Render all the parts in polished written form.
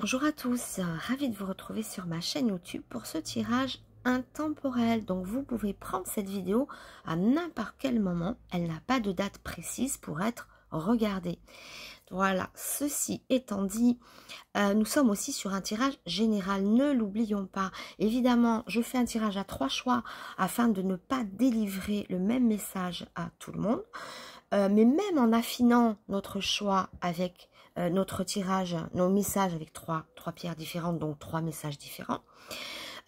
Bonjour à tous, ravie de vous retrouver sur ma chaîne YouTube pour ce tirage intemporel. Donc vous pouvez prendre cette vidéo à n'importe quel moment, elle n'a pas de date précise pour être regardée. Voilà, ceci étant dit, nous sommes aussi sur un tirage général, ne l'oublions pas. Évidemment, je fais un tirage à 3 choix afin de ne pas délivrer le même message à tout le monde. Mais même en affinant notre choix avec notre tirage, nos messages avec trois pierres différentes, donc 3 messages différents,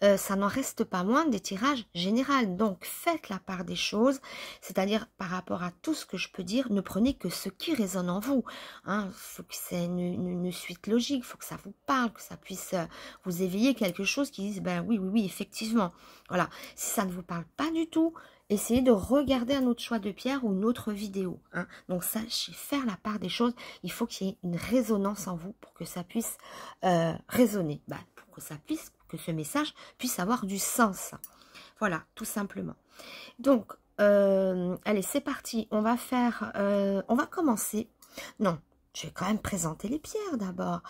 ça n'en reste pas moins des tirages généraux. Donc faites la part des choses, c'est-à-dire par rapport à tout ce que je peux dire, ne prenez que ce qui résonne en vous. Il faut que c'est une suite logique, il faut que ça vous parle, que ça puisse vous éveiller quelque chose qui dise, ben oui, effectivement. Voilà, si ça ne vous parle pas du tout, essayez de regarder un autre choix de pierre ou une autre vidéo. Donc sachez faire la part des choses, il faut qu'il y ait une résonance en vous pour que ça puisse résonner, pour que ça puisse, que ce message puisse avoir du sens. Voilà, tout simplement. Donc, allez, c'est parti. On va faire, on va commencer. Non, je vais quand même présenter les pierres d'abord.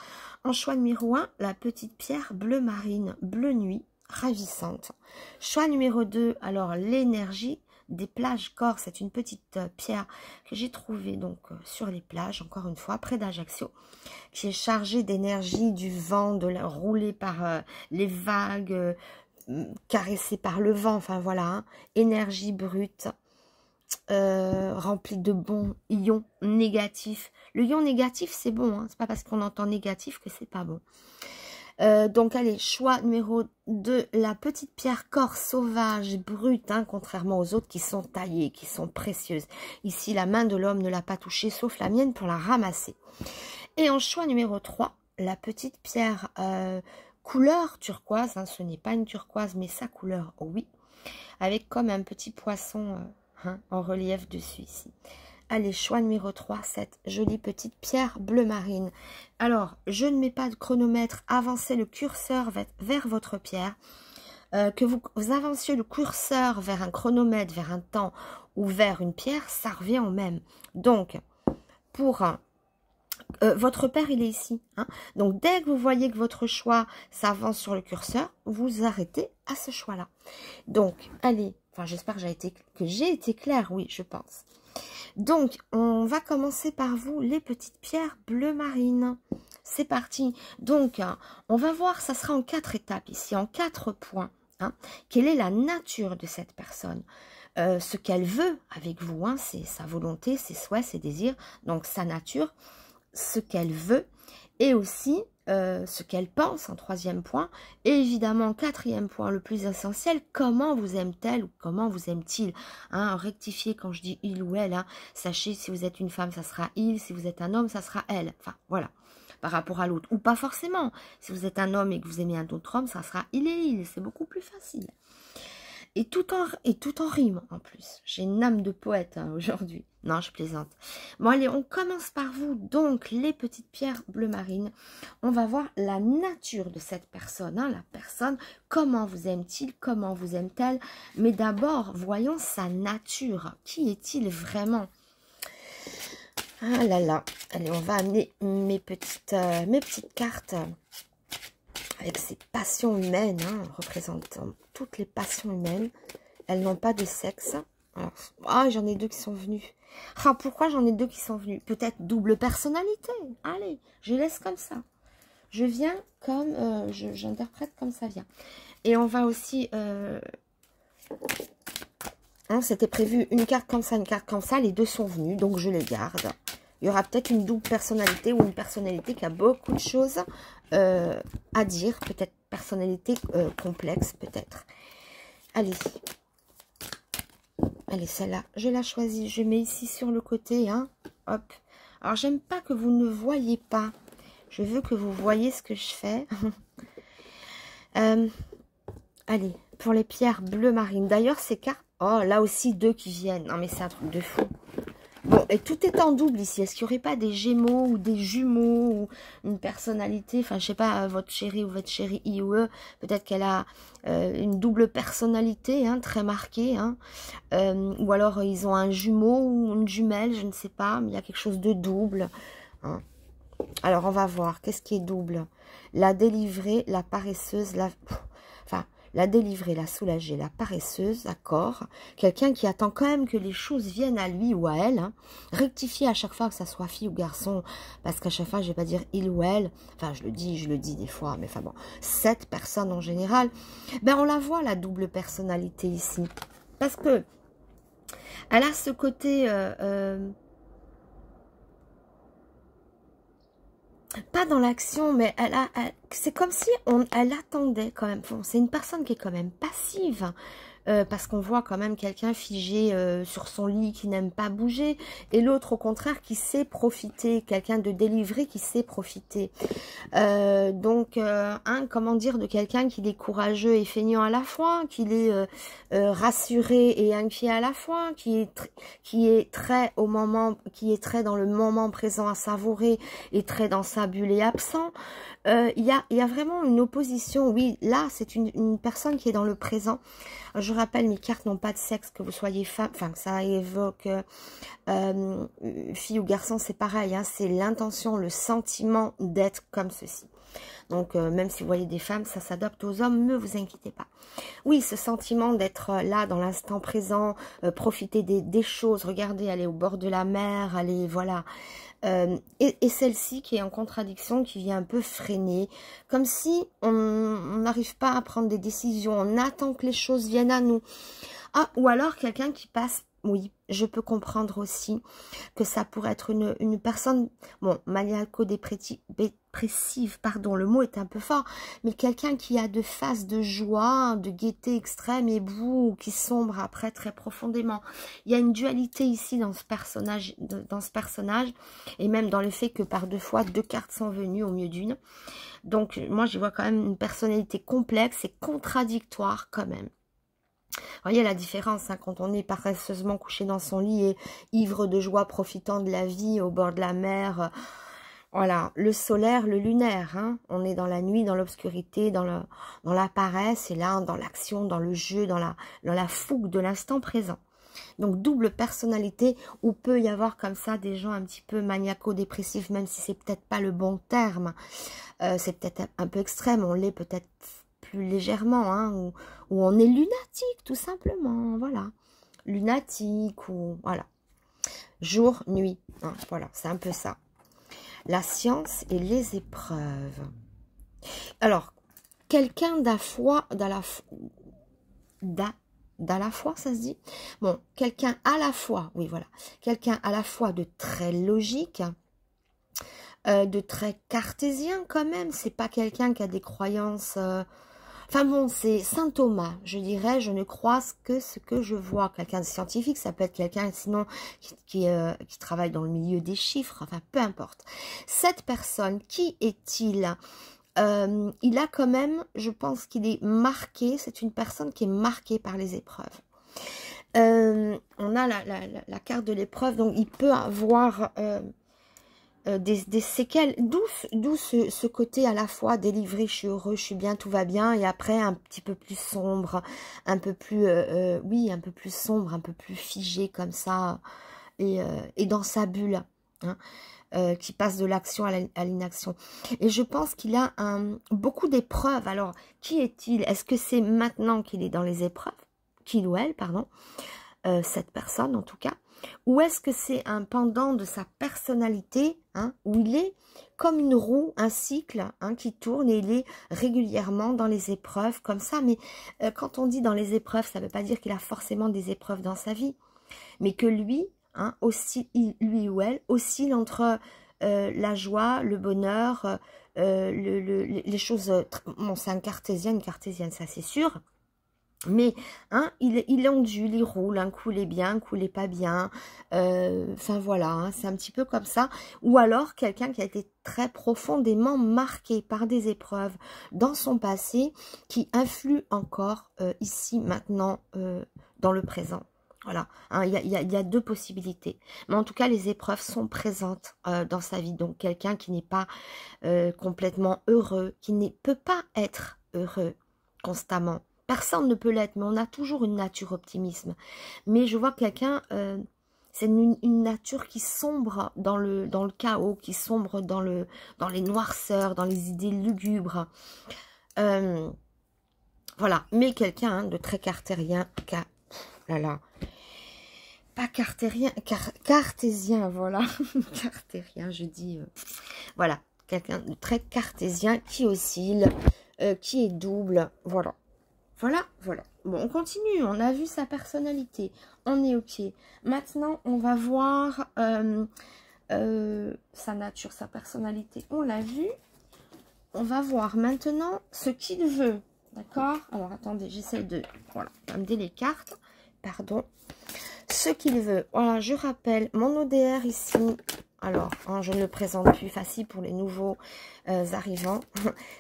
En choix numéro 1, la petite pierre bleu marine, bleu nuit, ravissante. Choix numéro 2, alors l'énergie des plages corps. C'est une petite pierre que j'ai trouvée donc sur les plages, encore une fois, près d'Ajaccio, qui est chargée d'énergie du vent, roulée par les vagues, caressée par le vent, enfin voilà, énergie brute, remplie de bons ions négatifs. Le ion négatif, c'est bon, c'est pas parce qu'on entend négatif que c'est pas bon. Donc allez, choix numéro 2, la petite pierre corps sauvage, brute, contrairement aux autres qui sont taillées, qui sont précieuses. Ici, la main de l'homme ne l'a pas touchée, sauf la mienne pour la ramasser. Et en choix numéro 3, la petite pierre couleur turquoise, ce n'est pas une turquoise, mais sa couleur, oui, avec comme un petit poisson en relief dessus ici. Allez, choix numéro 3, cette jolie petite pierre bleu marine. Alors, je ne mets pas de chronomètre, avancez le curseur vers votre pierre. Que vous avanciez le curseur vers un chronomètre, vers un temps ou vers une pierre, ça revient au même. Donc, pour votre père, il est ici. Donc, dès que vous voyez que votre choix s'avance sur le curseur, vous arrêtez à ce choix-là. Donc, allez, enfin, j'espère que j'ai été claire, oui, je pense. Donc, on va commencer par vous, les petites pierres bleu marine. C'est parti. Donc, on va voir, ça sera en 4 étapes ici, en 4 points. Quelle est la nature de cette personne, ce qu'elle veut avec vous, c'est sa volonté, ses souhaits, ses désirs, donc sa nature, ce qu'elle veut, et aussi ce qu'elle pense en 3e point, et évidemment 4e point le plus essentiel, comment vous aime-t-elle ou comment vous aime-t-il, rectifiez quand je dis il ou elle, sachez si vous êtes une femme ça sera il, si vous êtes un homme ça sera elle, enfin voilà, par rapport à l'autre, ou pas forcément, si vous êtes un homme et que vous aimez un autre homme ça sera il et il, c'est beaucoup plus facile. Et tout en rime en plus. J'ai une âme de poète aujourd'hui. Non, je plaisante. Bon, allez, on commence par vous. Donc, les petites pierres bleu marine. On va voir la nature de cette personne. La personne, comment vous aime-t-il? Comment vous aime-t-elle? Mais d'abord, voyons sa nature. Qui est-il vraiment? Ah là là. Allez, on va amener mes petites cartes avec ces passions humaines, représentant toutes les passions humaines. Elles n'ont pas de sexe. J'en ai 2 qui sont venus. Pourquoi j'en ai 2 qui sont venus? Peut-être double personnalité. Allez, je laisse comme ça. Je viens comme... j'interprète comme ça vient. Et on va aussi... c'était prévu une carte comme ça, une carte comme ça. Les 2 sont venus, donc je les garde. Il y aura peut-être une double personnalité ou une personnalité qui a beaucoup de choses à dire. Peut-être personnalité complexe, peut-être. Allez. Allez, celle-là, je la choisis. Je mets ici sur le côté. Hop. Alors, j'aime pas que vous ne voyez pas. Je veux que vous voyez ce que je fais. Allez, pour les pierres bleu marine. D'ailleurs, ces cartes... Oh, là aussi, 2 qui viennent. Non, mais c'est un truc de fou. Bon, et tout est en double ici. Est-ce qu'il n'y aurait pas des gémeaux ou des jumeaux ou une personnalité, enfin, je sais pas, votre chérie ou votre chérie I ou E, peut-être qu'elle a une double personnalité, très marquée, ou alors ils ont un jumeau ou une jumelle, je ne sais pas, mais il y a quelque chose de double. Alors, on va voir. Qu'est-ce qui est double? La délivrée, la paresseuse, la délivrée, la soulagée, la paresseuse, d'accord. Quelqu'un qui attend quand même que les choses viennent à lui ou à elle. Hein. Rectifier à chaque fois que ça soit fille ou garçon. Parce qu'à chaque fois, je vais pas dire il ou elle. Enfin, je le dis des fois. Mais enfin bon, cette personne en général. Ben, on la voit, la double personnalité ici. Parce que elle a ce côté... pas dans l'action, mais c'est comme si elle attendait quand même. Bon, c'est une personne qui est quand même passive, parce qu'on voit quand même quelqu'un figé sur son lit qui n'aime pas bouger, et l'autre au contraire qui sait profiter, quelqu'un de délivré qui sait profiter. Comment dire, de quelqu'un qui est courageux et feignant à la fois, qui est rassuré et inquiet à la fois, qui est très dans le moment présent à savourer et très dans sa bulle et absent. Il y a vraiment une opposition. Oui, là, c'est une personne qui est dans le présent. Je rappelle, mes cartes n'ont pas de sexe, que vous soyez femme, enfin, que ça évoque fille ou garçon, c'est pareil. Hein, c'est l'intention, le sentiment d'être comme ceci. Donc, même si vous voyez des femmes, ça s'adapte aux hommes, ne vous inquiétez pas. Oui, ce sentiment d'être là, dans l'instant présent, profiter des choses, regardez, aller au bord de la mer, aller, voilà. Et celle-ci qui est en contradiction, qui vient un peu freiner, comme si on n'arrive pas à prendre des décisions, on attend que les choses viennent à nous. Ah, ou alors quelqu'un qui passe, oui, je peux comprendre aussi que ça pourrait être une personne, bon, maniaco-dépressive, pardon, le mot est un peu fort, mais quelqu'un qui a de phases de joie, de gaieté extrême et boue, qui sombre après très profondément. Il y a une dualité ici dans ce personnage, et même dans le fait que par 2 fois, 2 cartes sont venues au mieux d'une. Donc, moi, je vois quand même une personnalité complexe et contradictoire quand même. Vous voyez la différence, hein, quand on est paresseusement couché dans son lit et ivre de joie, profitant de la vie au bord de la mer. Voilà, le solaire, le lunaire. Hein, on est dans la nuit, dans l'obscurité, dans la paresse, et là, dans l'action, dans le jeu, dans la fougue de l'instant présent. Donc, double personnalité, où peut y avoir comme ça des gens un petit peu maniaco-dépressifs, même si c'est peut-être pas le bon terme. C'est peut-être un peu extrême, on l'est peut-être plus légèrement, hein, ou on est lunatique, tout simplement, voilà. Lunatique, ou voilà. Jour, nuit, hein, voilà, c'est un peu ça. La science et les épreuves. Alors, quelqu'un d'à la foi, ça se dit? Bon, quelqu'un à la fois, oui, voilà. Quelqu'un à la fois de très logique, de très cartésien quand même. C'est pas quelqu'un qui a des croyances... Enfin bon, c'est Saint Thomas, je dirais, je ne crois que ce que je vois. Quelqu'un de scientifique, ça peut être quelqu'un sinon qui travaille dans le milieu des chiffres, enfin peu importe. Cette personne, qui est-il? Il a quand même, je pense qu'il est marqué, c'est une personne qui est marquée par les épreuves. On a la carte de l'épreuve, donc il peut avoir... des séquelles, d'où ce côté à la fois délivré, je suis heureux, je suis bien, tout va bien, et après un petit peu plus sombre, un peu plus, oui, un peu plus sombre, un peu plus figé comme ça, et dans sa bulle, hein, qui passe de l'action à l'inaction. Et je pense qu'il a beaucoup d'épreuves. Alors, qui est-il? Est-ce que c'est maintenant qu'il est dans les épreuves? Qu'il ou elle, pardon, cette personne en tout cas. Ou est-ce que c'est un pendant de sa personnalité, hein, où il est comme une roue, un cycle, hein, qui tourne, et il est régulièrement dans les épreuves comme ça. Mais quand on dit dans les épreuves, ça ne veut pas dire qu'il a forcément des épreuves dans sa vie, mais que lui, hein, lui ou elle, oscille entre la joie, le bonheur, les choses... Bon, c'est une cartésienne, ça c'est sûr. Mais hein, il ondule, il roule, un coup il est bien, un coup il est pas bien. Enfin voilà, hein, c'est un petit peu comme ça. Ou alors quelqu'un qui a été très profondément marqué par des épreuves dans son passé qui influent encore ici, maintenant, dans le présent. Voilà, hein, il y a 2 possibilités. Mais en tout cas, les épreuves sont présentes dans sa vie. Donc quelqu'un qui n'est pas complètement heureux, qui ne peut pas être heureux constamment. Personne ne peut l'être, mais on a toujours une nature optimisme. Mais je vois quelqu'un C'est une nature qui sombre dans le chaos, qui sombre dans les noirceurs, dans les idées lugubres. Voilà, mais quelqu'un hein, de très cartérien, pas cartérien, cartésien, voilà, cartérien, je dis, voilà, quelqu'un de très cartésien qui oscille, qui est double, voilà. Voilà. Bon, on continue. On a vu sa personnalité. On est OK. Maintenant, on va voir sa nature, sa personnalité. On l'a vu. On va voir maintenant ce qu'il veut. D'accord? Alors, attendez, j'essaie de... Voilà, amener les cartes. Pardon. Ce qu'il veut. Voilà, je rappelle mon ODR ici. Alors, hein, je ne le présente plus, facile pour les nouveaux arrivants.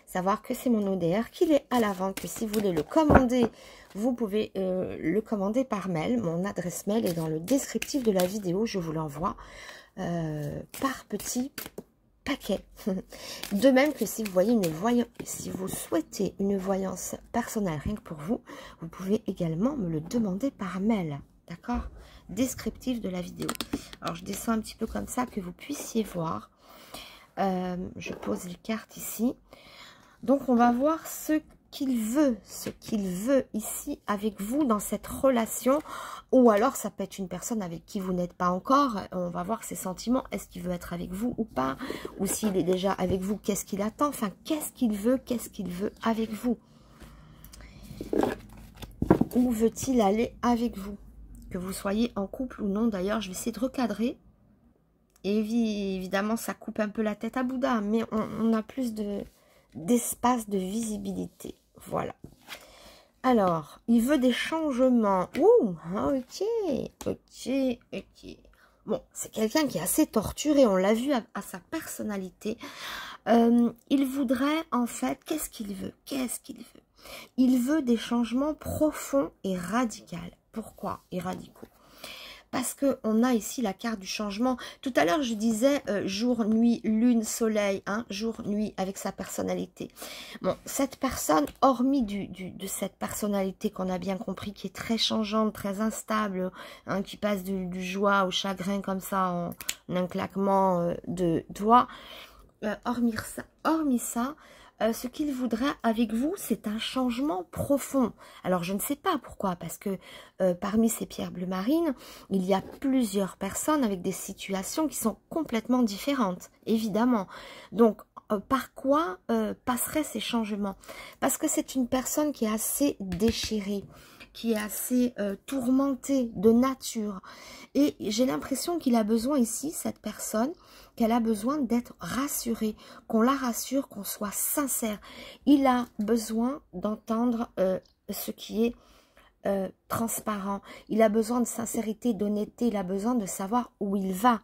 Savoir que c'est mon ODR, qu'il est à l'avant, que si vous voulez le commander, vous pouvez le commander par mail. Mon adresse mail est dans le descriptif de la vidéo. Je vous l'envoie par petit paquet. De même que si vous voyez une voyance, si vous souhaitez une voyance personnelle rien que pour vous, vous pouvez également me le demander par mail. D'accord? Descriptif de la vidéo. Alors, je descends un petit peu comme ça, que vous puissiez voir. Je pose les cartes ici. Donc, on va voir ce qu'il veut ici avec vous dans cette relation. Ou alors, ça peut être une personne avec qui vous n'êtes pas encore. On va voir ses sentiments. Est-ce qu'il veut être avec vous ou pas? Ou s'il est déjà avec vous, qu'est-ce qu'il attend? Enfin, qu'est-ce qu'il veut avec vous? Où veut-il aller avec vous? Que vous soyez en couple ou non. D'ailleurs, je vais essayer de recadrer. Et évidemment, ça coupe un peu la tête à Bouddha, mais on a plus d'espace, de visibilité. Voilà. Alors, il veut des changements. Ouh, ok. Bon, c'est quelqu'un qui est assez torturé. On l'a vu à sa personnalité. Il voudrait, en fait, qu'est-ce qu'il veut? Il veut des changements profonds et radicaux. Pourquoi et radicaux? Parce qu'on a ici la carte du changement. Tout à l'heure, je disais jour, nuit, lune, soleil, hein, jour, nuit, avec sa personnalité. Bon, cette personne, hormis de cette personnalité qu'on a bien compris, qui est très changeante, très instable, hein, qui passe du joie au chagrin comme ça, en un claquement de doigts, hormis ça, ce qu'il voudrait avec vous, c'est un changement profond. Alors, je ne sais pas pourquoi, parce que parmi ces pierres bleues marines, il y a plusieurs personnes avec des situations qui sont complètement différentes, évidemment. Donc, par quoi passeraient ces changements? Parce que c'est une personne qui est assez déchirée, qui est assez tourmentée de nature. Et j'ai l'impression qu'il a besoin ici, cette personne, qu'elle a besoin d'être rassurée, qu'on la rassure, qu'on soit sincère. Il a besoin d'entendre ce qui est transparent. Il a besoin de sincérité, d'honnêteté. Il a besoin de savoir où il va.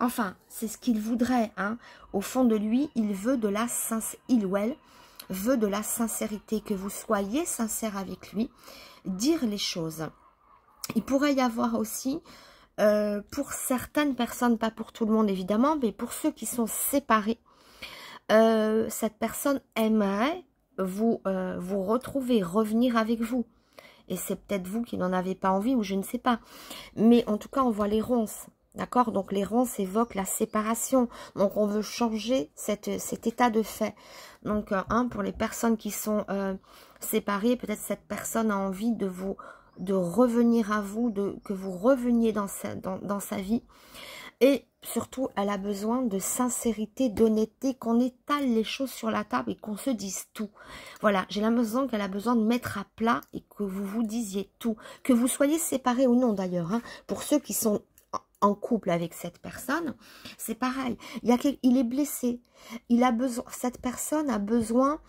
Enfin, c'est ce qu'il voudrait. Hein. Au fond de lui, il veut de la sincérité. Il ou elle veut de la sincérité, que vous soyez sincère avec lui, dire les choses. Il pourrait y avoir aussi... pour certaines personnes, pas pour tout le monde évidemment, mais pour ceux qui sont séparés, cette personne aimerait vous retrouver, revenir avec vous. Et c'est peut-être vous qui n'en avez pas envie ou je ne sais pas. Mais en tout cas, on voit les ronces. D'accord? Donc les ronces évoquent la séparation. Donc on veut changer cet état de fait. Donc pour les personnes qui sont séparées, peut-être cette personne a envie de revenir à vous, que vous reveniez dans sa vie. Et surtout, elle a besoin de sincérité, d'honnêteté, qu'on étale les choses sur la table et qu'on se dise tout. Voilà, j'ai l'impression qu'elle a besoin de mettre à plat et que vous vous disiez tout. Que vous soyez séparés ou non d'ailleurs, hein, pour ceux qui sont en couple avec cette personne, c'est pareil. Il est blessé. Cette personne a besoin...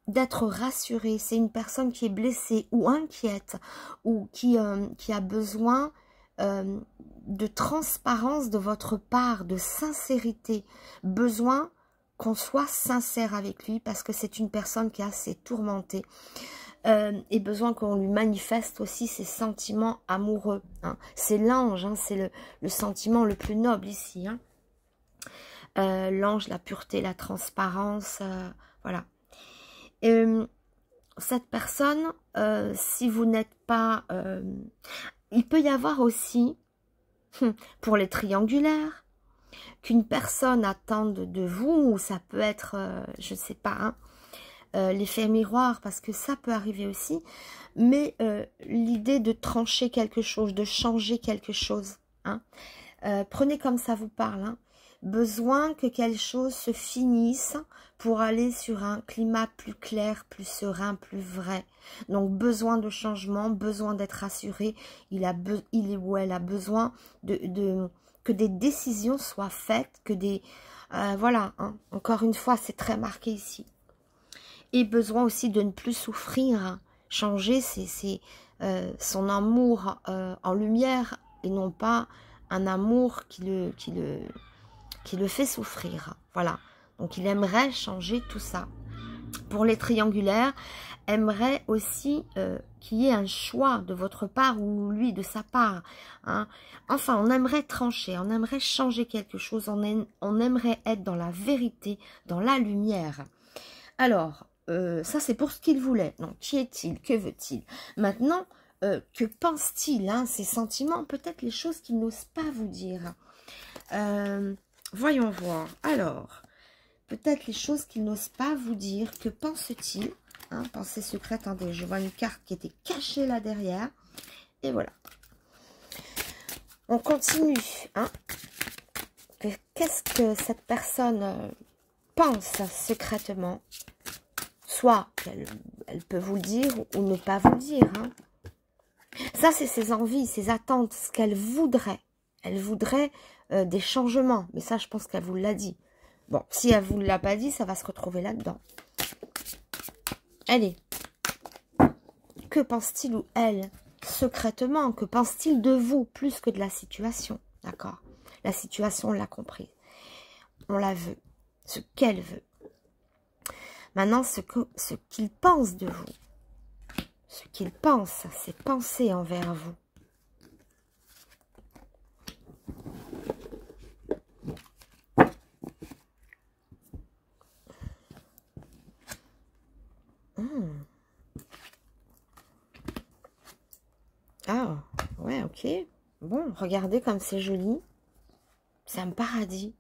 d'être rassurée. C'est une personne qui est blessée ou inquiète ou qui a besoin de transparence de votre part, de sincérité, besoin qu'on soit sincère avec lui parce que c'est une personne qui est assez tourmentée et besoin qu'on lui manifeste aussi ses sentiments amoureux. Hein. C'est l'ange, hein, c'est le sentiment le plus noble ici. Hein. L'ange, la pureté, la transparence, voilà. Cette personne, si vous n'êtes pas... il peut y avoir aussi pour les triangulaires, qu'une personne attende de vous, ou ça peut être, je ne sais pas, hein, l'effet miroir, parce que ça peut arriver aussi, mais l'idée de trancher quelque chose, de changer quelque chose, hein. Prenez comme ça vous parle, hein. Besoin que quelque chose se finisse pour aller sur un climat plus clair, plus serein, plus vrai. Donc besoin de changement, besoin d'être rassuré, il ou elle a besoin que des décisions soient faites, que des... voilà, hein. Encore une fois, c'est très marqué ici. Et besoin aussi de ne plus souffrir, hein. Changer, c'est son amour en lumière et non pas un amour qui le fait souffrir. Voilà. Donc, il aimerait changer tout ça. Pour les triangulaires, aimerait aussi qu'il y ait un choix de votre part ou lui de sa part, hein. Enfin, on aimerait trancher, on aimerait changer quelque chose, on aimerait être dans la vérité, dans la lumière. Alors, ça c'est pour ce qu'il voulait. Donc, qui est-il? Que veut-il? Maintenant, que pense-t-il, hein, ses sentiments, peut-être les choses qu'il n'ose pas vous dire. Voyons voir. Alors, peut-être les choses qu'il n'ose pas vous dire. Que pense-t-il, hein, pensée secrète. Attendez, je vois une carte qui était cachée là derrière. Et voilà. On continue. Hein. Qu'est-ce que cette personne pense secrètement? Soit elle peut vous le dire ou ne pas vous le dire. Hein. Ça, c'est ses envies, ses attentes, ce qu'elle voudrait. Elle voudrait des changements. Mais ça, je pense qu'elle vous l'a dit. Bon, si elle ne vous l'a pas dit, ça va se retrouver là-dedans. Allez. Que pense-t-il ou elle secrètement? Que pense-t-il de vous plus que de la situation? D'accord? La situation, on l'a compris. On la veut. Ce qu'elle veut. Maintenant, ce qu'il pense de vous. Ce qu'il pense, ses pensées envers vous. Ah, ouais, ok. Bon, regardez comme c'est joli. C'est un paradis.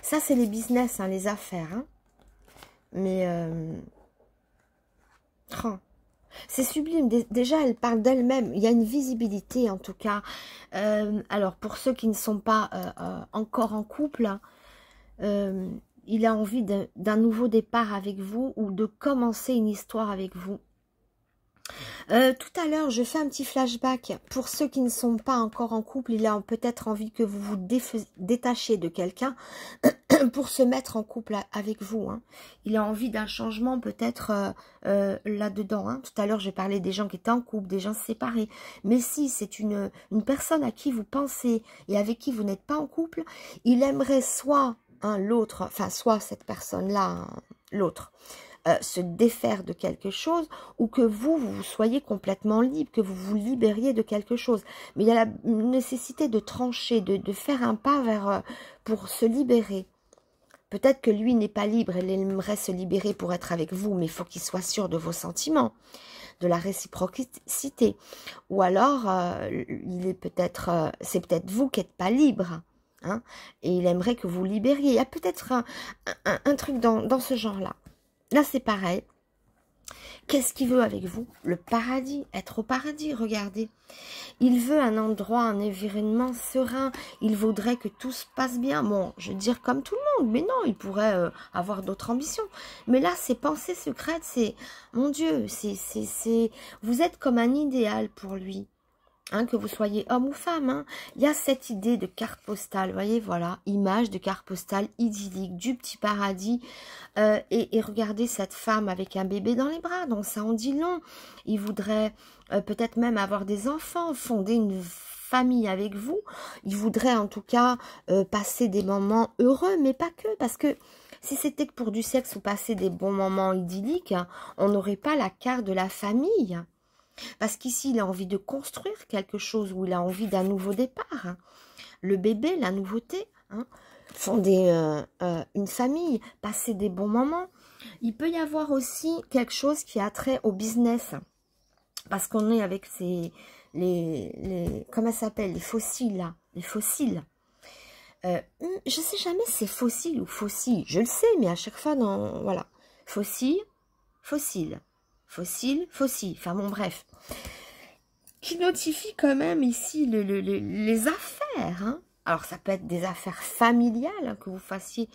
Ça, c'est les business, hein, les affaires. Hein. Mais, c'est sublime. Déjà, elle parle d'elle-même. Il y a une visibilité, en tout cas. Alors, pour ceux qui ne sont pas encore en couple, il a envie d'un nouveau départ avec vous ou de commencer une histoire avec vous. Tout à l'heure, je fais un petit flashback. Pour ceux qui ne sont pas encore en couple, il a peut-être envie que vous vous détachiez de quelqu'un pour se mettre en couple avec vous. Hein. Il a envie d'un changement peut-être là-dedans. Hein. Tout à l'heure, j'ai parlé des gens qui étaient en couple, des gens séparés. Mais si c'est une personne à qui vous pensez et avec qui vous n'êtes pas en couple, il aimerait soit l'autre, enfin soit cette personne-là, hein, l'autre, se défaire de quelque chose ou que vous soyez complètement libre, que vous vous libériez de quelque chose. Mais il y a la nécessité de trancher, de faire un pas vers pour se libérer. Peut-être que lui n'est pas libre, il aimerait se libérer pour être avec vous, mais il faut qu'il soit sûr de vos sentiments, de la réciprocité. Ou alors, il est peut-être, c'est peut-être vous qui n'êtes pas libre. Hein, et il aimerait que vous libériez. Il y a peut-être un truc dans ce genre-là. Là, c'est pareil. Qu'est-ce qu'il veut avec vous? Le paradis, être au paradis, regardez. Il veut un endroit, un environnement serein. Il voudrait que tout se passe bien. Bon, je veux dire comme tout le monde, mais non, il pourrait avoir d'autres ambitions. Mais là, ces pensées secrètes, c'est, mon Dieu, vous êtes comme un idéal pour lui. Hein, que vous soyez homme ou femme, hein. Il y a cette idée de carte postale, vous voyez, voilà, image de carte postale idyllique, du petit paradis, et regardez cette femme avec un bébé dans les bras, donc ça en dit long. Il voudrait peut-être même avoir des enfants, fonder une famille avec vous, il voudrait en tout cas passer des moments heureux, mais pas que, parce que si c'était que pour du sexe ou passer des bons moments idylliques, on n'aurait pas la carte de la famille. Parce qu'ici, il a envie de construire quelque chose, ou il a envie d'un nouveau départ. Hein. Le bébé, la nouveauté, hein. Fonder une famille, passer des bons moments. Il peut y avoir aussi quelque chose qui a trait au business. Parce qu'on est avec comment ça s'appelle, les fossiles, là, les fossiles. Je sais jamais si c'est fossile ou fossile, je le sais, mais à chaque fois, dans, voilà, fossile, fossile, fossile, fossile, enfin bon, bref. Qui notifie quand même ici les affaires, hein. Alors, ça peut être des affaires familiales, hein, que vous fassiez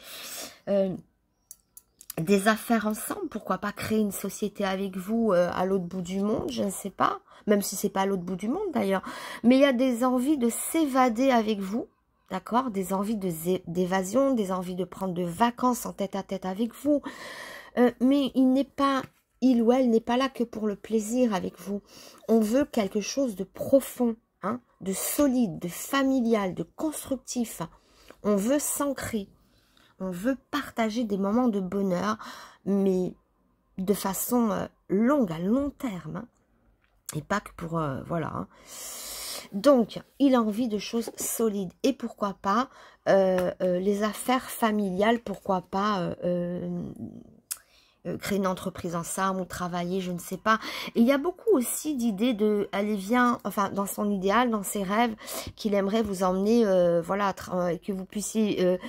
des affaires ensemble. Pourquoi pas créer une société avec vous à l'autre bout du monde, je ne sais pas. Même si c'est pas à l'autre bout du monde, d'ailleurs. Mais il y a des envies de s'évader avec vous, d'accord? Des envies d'évasion, des envies de prendre de vacances en tête-à-tête avec vous. Mais il ou elle n'est pas là que pour le plaisir avec vous. On veut quelque chose de profond, hein, de solide, de familial, de constructif. On veut s'ancrer. On veut partager des moments de bonheur, mais de façon longue, à long terme. Hein, et pas que pour... voilà. Hein. Donc, il a envie de choses solides. Et pourquoi pas les affaires familiales, pourquoi pas... créer une entreprise ensemble ou travailler, je ne sais pas. Et il y a beaucoup aussi d'idées de, allez, viens, enfin, dans son idéal, dans ses rêves, qu'il aimerait vous emmener, voilà, que vous puissiez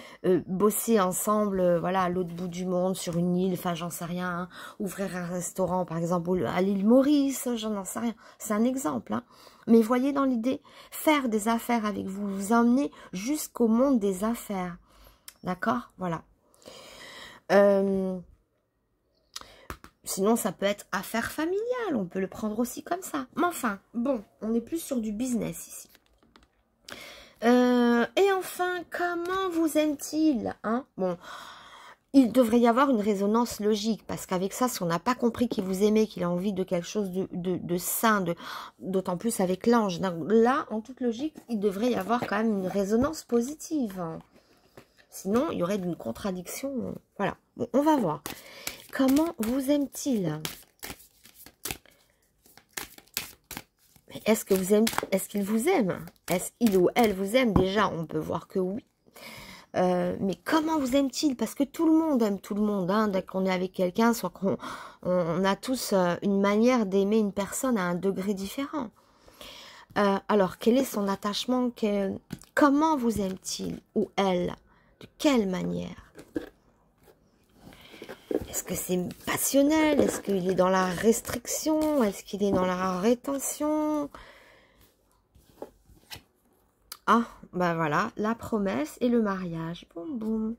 bosser ensemble, voilà, à l'autre bout du monde, sur une île, enfin, j'en sais rien, hein, ouvrir un restaurant, par exemple, à l'île Maurice, j'en sais rien. C'est un exemple, hein. Mais voyez dans l'idée, faire des affaires avec vous, vous emmener jusqu'au monde des affaires. D'accord? Voilà. Sinon, ça peut être affaire familiale. On peut le prendre aussi comme ça. Mais enfin, bon, on est plus sur du business ici. Et enfin, comment vous aime-t-il, hein? Bon, il devrait y avoir une résonance logique. Parce qu'avec ça, si on n'a pas compris qu'il vous aimait, qu'il a envie de quelque chose de sain, d'autant plus avec l'ange. Là, en toute logique, il devrait y avoir quand même une résonance positive. Sinon, il y aurait une contradiction. Voilà, bon, on va voir. Comment vous aime-t-il? Est-ce qu'il vous aime? Est-ce qu'il ou elle vous aime? Déjà, on peut voir que oui. Mais comment vous aime-t-il? Parce que tout le monde aime tout le monde. Hein, dès qu'on est avec quelqu'un, soit qu'on a tous une manière d'aimer une personne à un degré différent. Alors, quel est son attachement? Comment vous aime-t-il? Ou elle? De quelle manière? Est-ce que c'est passionnel? Est-ce qu'il est dans la restriction? Est-ce qu'il est dans la rétention? Ah, ben voilà, la promesse et le mariage. Boum, boum.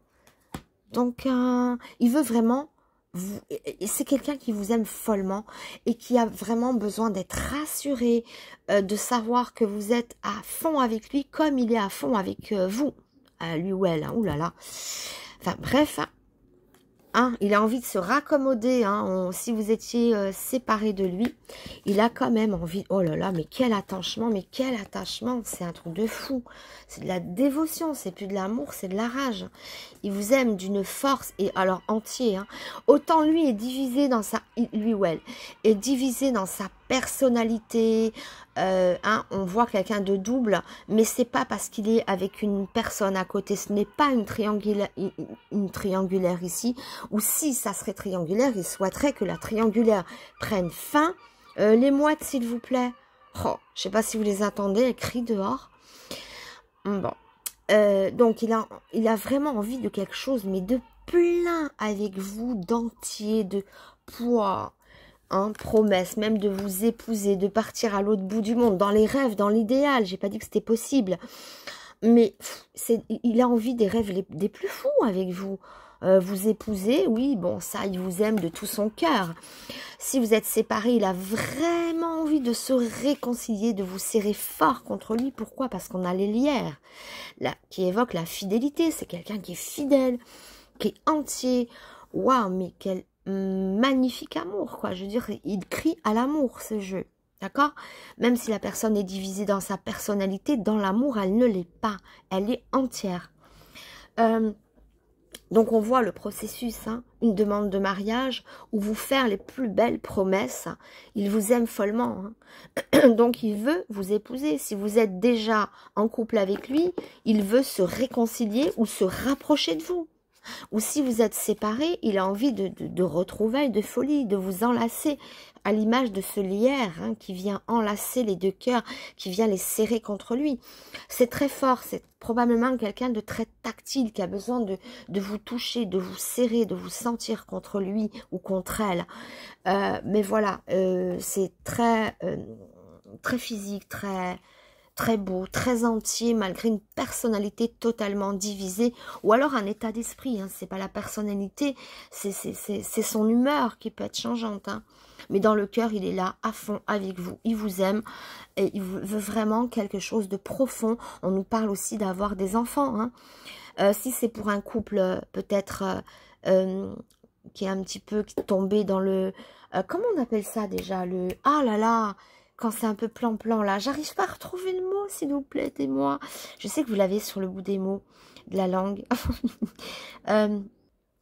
Donc, il veut vraiment... C'est quelqu'un qui vous aime follement et qui a vraiment besoin d'être rassuré, de savoir que vous êtes à fond avec lui comme il est à fond avec vous. Lui ou elle, hein, oulala. Enfin, bref... Hein, il a envie de se raccommoder, hein, si vous étiez séparés de lui, il a quand même envie, oh là là, mais quel attachement, c'est un truc de fou, c'est de la dévotion, c'est plus de l'amour, c'est de la rage, il vous aime d'une force, et alors entier, hein. Autant lui est divisé dans sa, lui ou elle, est divisé dans sa personnalité, hein, on voit quelqu'un de double, mais c'est pas parce qu'il est avec une personne à côté, ce n'est pas une triangulaire ici, ou si ça serait triangulaire, il souhaiterait que la triangulaire prenne fin. Les mouettes, s'il vous plaît. Oh, je sais pas si vous les attendez, elles crient dehors. Bon. Donc, il a vraiment envie de quelque chose, mais de plein avec vous, d'entier, de poids. Hein, promesse, même de vous épouser, de partir à l'autre bout du monde, dans les rêves, dans l'idéal. J'ai pas dit que c'était possible. Mais il a envie des rêves des plus fous avec vous. Vous épouser, oui, bon, ça, il vous aime de tout son cœur. Si vous êtes séparés, il a vraiment envie de se réconcilier, de vous serrer fort contre lui. Pourquoi? Parce qu'on a les lierres, là, qui évoquent la fidélité. C'est quelqu'un qui est fidèle, qui est entier. Waouh, mais quel magnifique amour, quoi. Je veux dire, il crie à l'amour, ce jeu. D'accord? Même si la personne est divisée dans sa personnalité, dans l'amour, elle ne l'est pas. Elle est entière. Donc, on voit le processus, hein, une demande de mariage, où vous faire les plus belles promesses. Il vous aime follement. Hein. Donc, il veut vous épouser. Si vous êtes déjà en couple avec lui, il veut se réconcilier ou se rapprocher de vous. Ou si vous êtes séparés, il a envie de retrouvailles, de folie, de vous enlacer, à l'image de ce lierre hein, qui vient enlacer les deux cœurs, qui vient les serrer contre lui. C'est très fort, c'est probablement quelqu'un de très tactile qui a besoin de vous toucher, de vous serrer, de vous sentir contre lui ou contre elle. Mais voilà, c'est très, très physique, très beau, très entier, malgré une personnalité totalement divisée, ou alors un état d'esprit, hein, c'est pas la personnalité, c'est son humeur qui peut être changeante, hein. Mais dans le cœur, il est là, à fond, avec vous, il vous aime, et il veut vraiment quelque chose de profond. On nous parle aussi d'avoir des enfants, hein. Si c'est pour un couple, peut-être, qui est un petit peu tombé dans le... comment on appelle ça déjà, le... Ah là là, quand c'est un peu plan-plan là, j'arrive pas à retrouver le mot, s'il vous plaît, aidez-moi. Je sais que vous l'avez sur le bout des mots de la langue.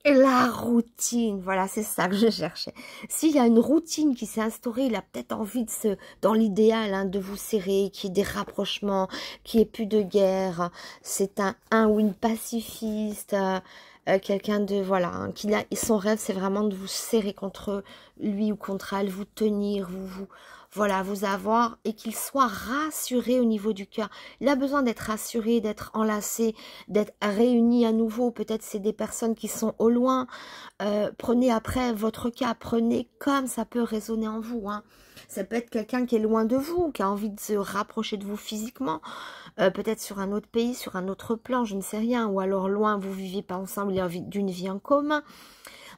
La routine, voilà, c'est ça que je cherchais. S'il y a une routine qui s'est instaurée, il a peut-être envie de dans l'idéal, hein, de vous serrer, qu'il y ait des rapprochements, qu'il n'y ait plus de guerre. C'est un ou une pacifiste, quelqu'un de, voilà, hein, son rêve, c'est vraiment de vous serrer contre lui ou contre elle, vous tenir, voilà, vous avoir, et qu'il soit rassuré au niveau du cœur. Il a besoin d'être rassuré, d'être enlacé, d'être réuni à nouveau. Peut-être c'est des personnes qui sont au loin. Prenez après votre cas, prenez comme ça peut résonner en vous, hein. Ça peut être quelqu'un qui est loin de vous, qui a envie de se rapprocher de vous physiquement, peut-être sur un autre pays, sur un autre plan, je ne sais rien, ou alors loin, vous vivez pas ensemble, il y a envie d'une vie en commun.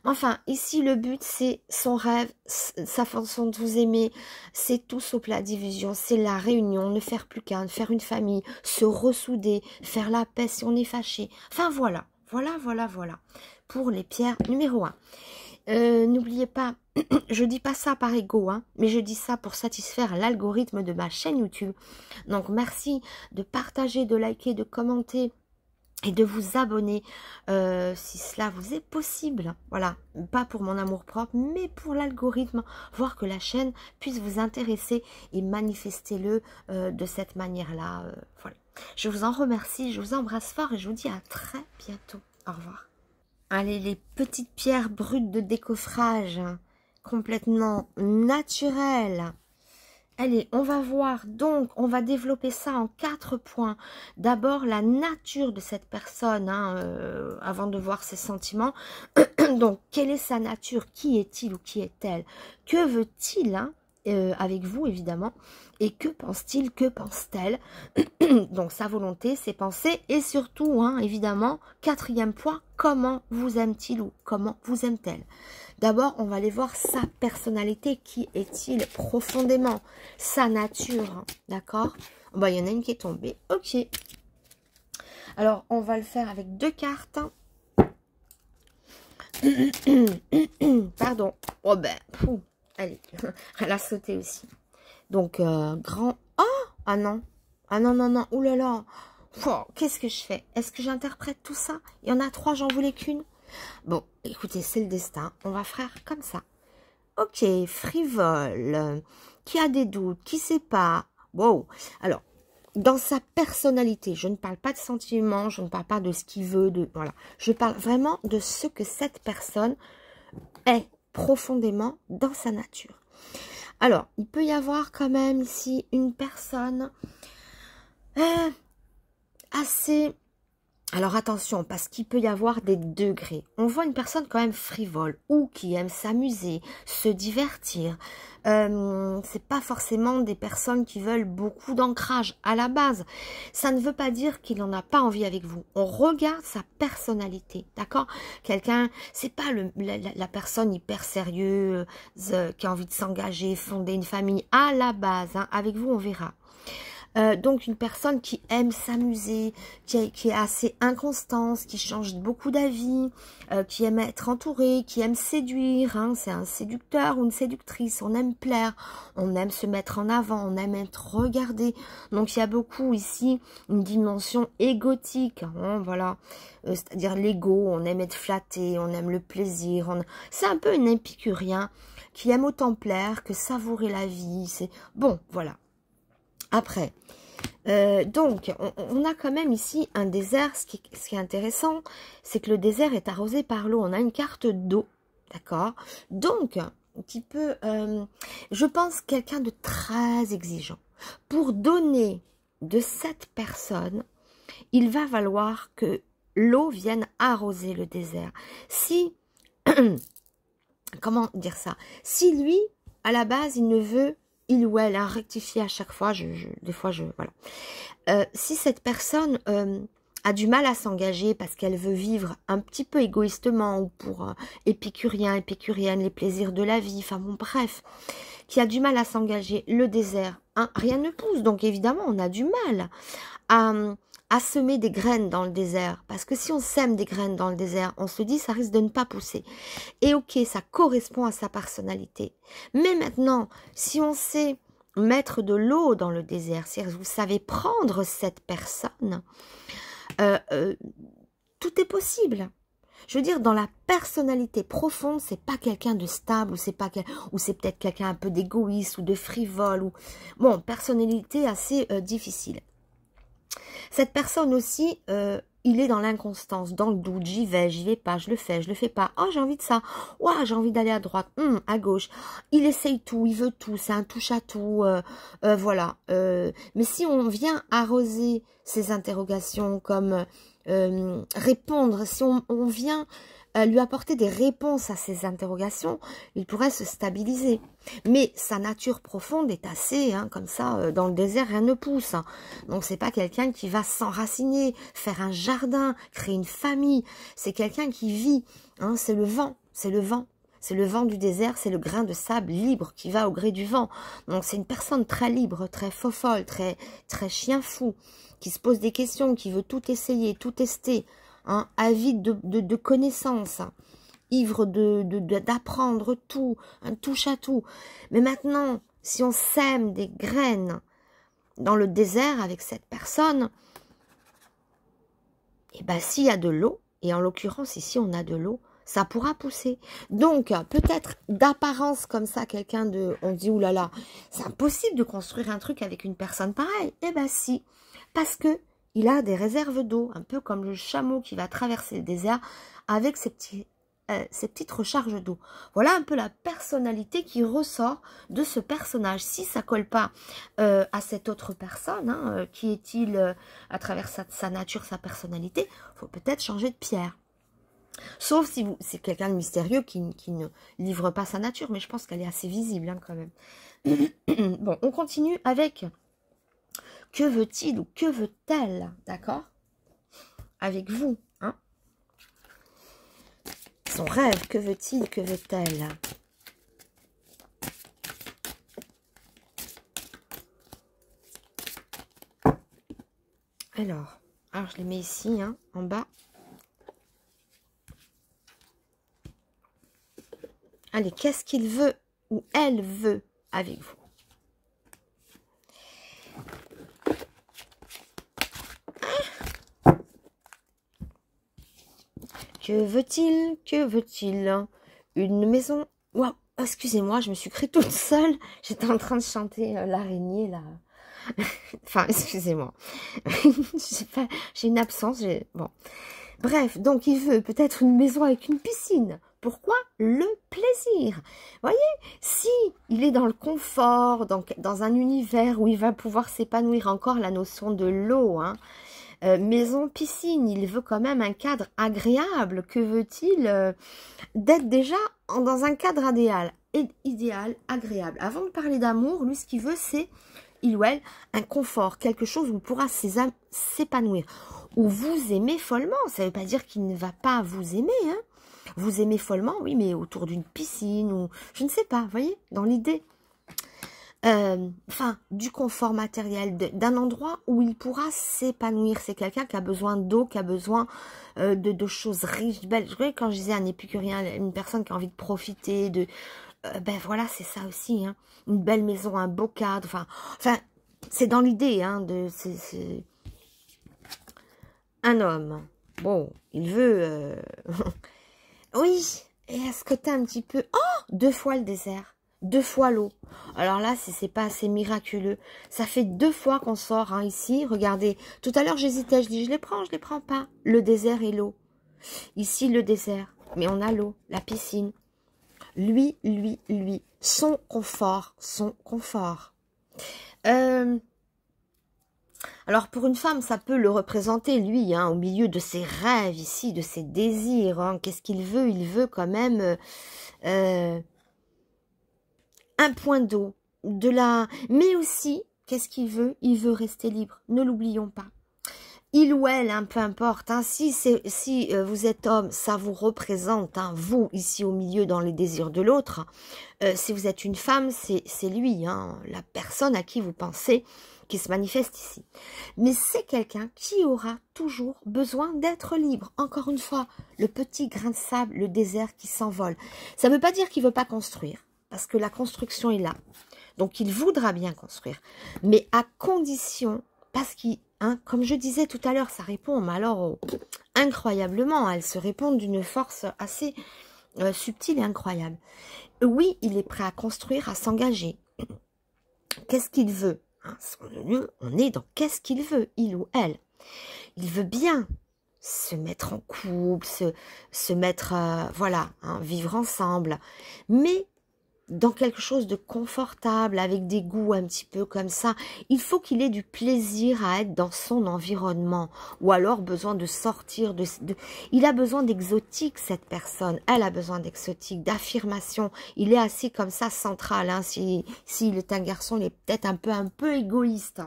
Enfin, ici, le but, c'est son rêve, sa façon de vous aimer, c'est tout sauf la division, c'est la réunion, ne faire plus qu'un, faire une famille, se ressouder, faire la paix si on est fâché. Enfin, voilà, voilà, pour les pierres numéro 1. N'oubliez pas, je dis pas ça par ego, hein, mais je dis ça pour satisfaire l'algorithme de ma chaîne YouTube. Donc, merci de partager, de liker, de commenter, et de vous abonner si cela vous est possible. Voilà, pas pour mon amour-propre, mais pour l'algorithme, voir que la chaîne puisse vous intéresser et manifestez-le de cette manière-là. Voilà. Je vous en remercie, je vous embrasse fort et je vous dis à très bientôt. Au revoir. Allez, les petites pierres brutes de décoffrage, hein, complètement naturelles. Allez, on va voir, donc, on va développer ça en 4 points. D'abord, la nature de cette personne, hein, avant de voir ses sentiments. Donc, quelle est sa nature? Qui est-il ou qui est-elle? Que veut-il, hein, avec vous, évidemment? Et que pense-t-il, que pense-t-elle? Donc, sa volonté, ses pensées, et surtout, hein, évidemment, 4e point, comment vous aime-t-il ou comment vous aime-t-elle? D'abord, on va aller voir sa personnalité. Qui est-il profondément? Sa nature, hein, d'accord? Bon, il y en a une qui est tombée. Ok. Alors, on va le faire avec 2 cartes. Pardon. Oh ben, pouf. Allez, elle a sauté aussi. Donc, grand... Oh! Ah non. Ah non, non, non. Ouh là là. Oh, qu'est-ce que je fais? Est-ce que j'interprète tout ça? Il y en a 3, j'en voulais qu'une. Bon, écoutez, c'est le destin. On va faire comme ça. Ok, frivole. Qui a des doutes? Qui sait pas? Wow. Alors, dans sa personnalité, je ne parle pas de sentiments, je ne parle pas de ce qu'il veut, voilà. Je parle vraiment de ce que cette personne est profondément dans sa nature. Alors, il peut y avoir quand même ici une personne assez... Alors attention, parce qu'il peut y avoir des degrés. On voit une personne quand même frivole ou qui aime s'amuser, se divertir. C'est pas forcément des personnes qui veulent beaucoup d'ancrage à la base. Ça ne veut pas dire qu'il n'en a pas envie avec vous. On regarde sa personnalité, d'accord? Quelqu'un, c'est pas la personne hyper sérieuse qui a envie de s'engager, fonder une famille à la base, hein. Avec vous, on verra. Donc une personne qui aime s'amuser, qui est assez inconstante, qui change beaucoup d'avis, qui aime être entourée, qui aime séduire, hein, c'est un séducteur ou une séductrice, on aime plaire, on aime se mettre en avant, on aime être regardé. Donc il y a beaucoup ici une dimension égotique, hein, voilà, c'est-à-dire l'ego, on aime être flatté, on aime le plaisir, c'est un peu un épicurien qui aime autant plaire que savourer la vie, c'est bon, voilà. Après, Donc, on a quand même ici un désert. Ce qui est intéressant, c'est que le désert est arrosé par l'eau. On a une carte d'eau, d'accord? Donc, un petit peu, je pense, quelqu'un de très exigeant. Pour donner de cette personne, il va falloir que l'eau vienne arroser le désert. Si, comment dire ça? Si lui, à la base, il ne veut... il ou elle a rectifié à chaque fois, des fois, voilà. Si cette personne a du mal à s'engager parce qu'elle veut vivre un petit peu égoïstement ou pour épicurienne, les plaisirs de la vie, enfin bon, bref, qui a du mal à s'engager, le désert, hein, rien ne pousse. Donc évidemment, on a du mal à semer des graines dans le désert. Parce que si on sème des graines dans le désert, on se dit ça risque de ne pas pousser. Et ok, ça correspond à sa personnalité. Mais maintenant, si on sait mettre de l'eau dans le désert, c'est-à-dire vous savez prendre cette personne, tout est possible. Je veux dire, dans la personnalité profonde, c'est pas quelqu'un de stable, ou c'est peut-être quelqu'un un peu d'égoïste ou de frivole, ou bon, personnalité assez difficile. Cette personne aussi, il est dans l'inconstance, dans le doute, j'y vais pas, je le fais pas. Oh, j'ai envie de ça. Ouah, j'ai envie d'aller à droite, à gauche. Il essaye tout, il veut tout, c'est un touche à tout, voilà. Mais si on vient arroser ces interrogations comme répondre, si on vient lui apporter des réponses à ces interrogations, il pourrait se stabiliser. Mais sa nature profonde est assez, hein, comme ça, dans le désert, rien ne pousse. Hein. Donc, c'est pas quelqu'un qui va s'enraciner, faire un jardin, créer une famille. C'est quelqu'un qui vit, hein, c'est le vent, c'est le vent. C'est le vent du désert, c'est le grain de sable libre qui va au gré du vent. Donc, c'est une personne très libre, très fofolle, très chien fou, qui se pose des questions, qui veut tout essayer, tout tester. Hein, avide de connaissances, hein, ivre d'apprendre tout, un touche à tout. Mais maintenant, si on sème des graines dans le désert avec cette personne, et ben s'il y a de l'eau, et en l'occurrence ici on a de l'eau, ça pourra pousser. Donc peut-être d'apparence comme ça, quelqu'un de, on dit oulala, c'est impossible de construire un truc avec une personne pareille. Eh ben si, parce que il a des réserves d'eau, un peu comme le chameau qui va traverser le désert avec ses petites recharges d'eau. Voilà un peu la personnalité qui ressort de ce personnage. Si ça colle pas à cette autre personne, hein, qui est-il à travers sa nature, sa personnalité, il faut peut-être changer de pierre. Sauf si c'est quelqu'un de mystérieux qui ne livre pas sa nature, mais je pense qu'elle est assez visible, hein, quand même. Bon, on continue avec... Que veut-il ou que veut-elle, d'accord? Avec vous, hein? Son rêve, que veut-il, que veut-elle? Alors, je les mets ici, hein, en bas. Allez, qu'est-ce qu'il veut ou elle veut avec vous? Que veut-il? Que veut-il? Une maison... Waouh, excusez-moi, je me suis créée toute seule. J'étais en train de chanter l'araignée, là. Enfin, excusez-moi. Je sais pas, j'ai une absence. Bon. Bref, donc il veut peut-être une maison avec une piscine. Pourquoi? Le plaisir. Vous voyez, si il est dans le confort, dans un univers où il va pouvoir s'épanouir, encore la notion de l'eau, hein, maison, piscine, il veut quand même un cadre agréable. Que veut-il? D'être déjà dans un cadre idéal, agréable. Avant de parler d'amour, lui, ce qu'il veut, c'est, il ou elle, un confort, quelque chose où il pourra s'épanouir. Ou vous aimez follement, ça ne veut pas dire qu'il ne va pas vous aimer, hein. Vous aimez follement, oui, mais autour d'une piscine, ou je ne sais pas, vous voyez, dans l'idée. Enfin, du confort matériel, d'un endroit où il pourra s'épanouir. C'est quelqu'un qui a besoin d'eau, qui a besoin de choses riches, belles. Je croyais quand je disais un épicurien, une personne qui a envie de profiter, ben voilà, c'est ça aussi, hein. Une belle maison, un beau cadre, enfin c'est dans l'idée, hein, c'est un homme. Bon, il veut... oui, et à ce côté un petit peu... Oh, 2 fois le désert. 2 fois l'eau. Alors là, si c'est pas assez miraculeux, ça fait 2 fois qu'on sort hein, ici. Regardez, tout à l'heure j'hésitais, je dis je les prends pas. Le désert et l'eau. Ici le désert, mais on a l'eau, la piscine. Lui, son confort, alors pour une femme, ça peut le représenter, lui, hein, au milieu de ses rêves ici, de ses désirs. Hein. Qu'est-ce qu'il veut? Il veut quand même un point d'eau, mais aussi, qu'est-ce qu'il veut? Il veut rester libre, ne l'oublions pas. Il ou elle, hein, peu importe, hein, si vous êtes homme, ça vous représente, hein, vous, ici au milieu, dans les désirs de l'autre. Si vous êtes une femme, c'est lui, hein, la personne à qui vous pensez, qui se manifeste ici. Mais c'est quelqu'un qui aura toujours besoin d'être libre. Encore une fois, le petit grain de sable, le désert qui s'envole. Ça ne veut pas dire qu'il ne veut pas construire, parce que la construction est là. Donc il voudra bien construire, mais à condition, parce qu'il... Hein, comme je disais tout à l'heure, ça répond, mais alors incroyablement, elles se répondent d'une force assez subtile et incroyable. Oui, il est prêt à construire, à s'engager. Qu'est-ce qu'il veut hein, on est dans qu'est-ce qu'il veut, il ou elle. Il veut bien se mettre en couple, se mettre, voilà, hein, vivre ensemble, mais dans quelque chose de confortable, avec des goûts un petit peu comme ça. Il faut qu'il ait du plaisir à être dans son environnement, ou alors besoin de sortir, il a besoin d'exotique, cette personne, elle a besoin d'exotique, d'affirmation, il est assez comme ça central, hein. S'il est un garçon, il est peut-être un peu égoïste.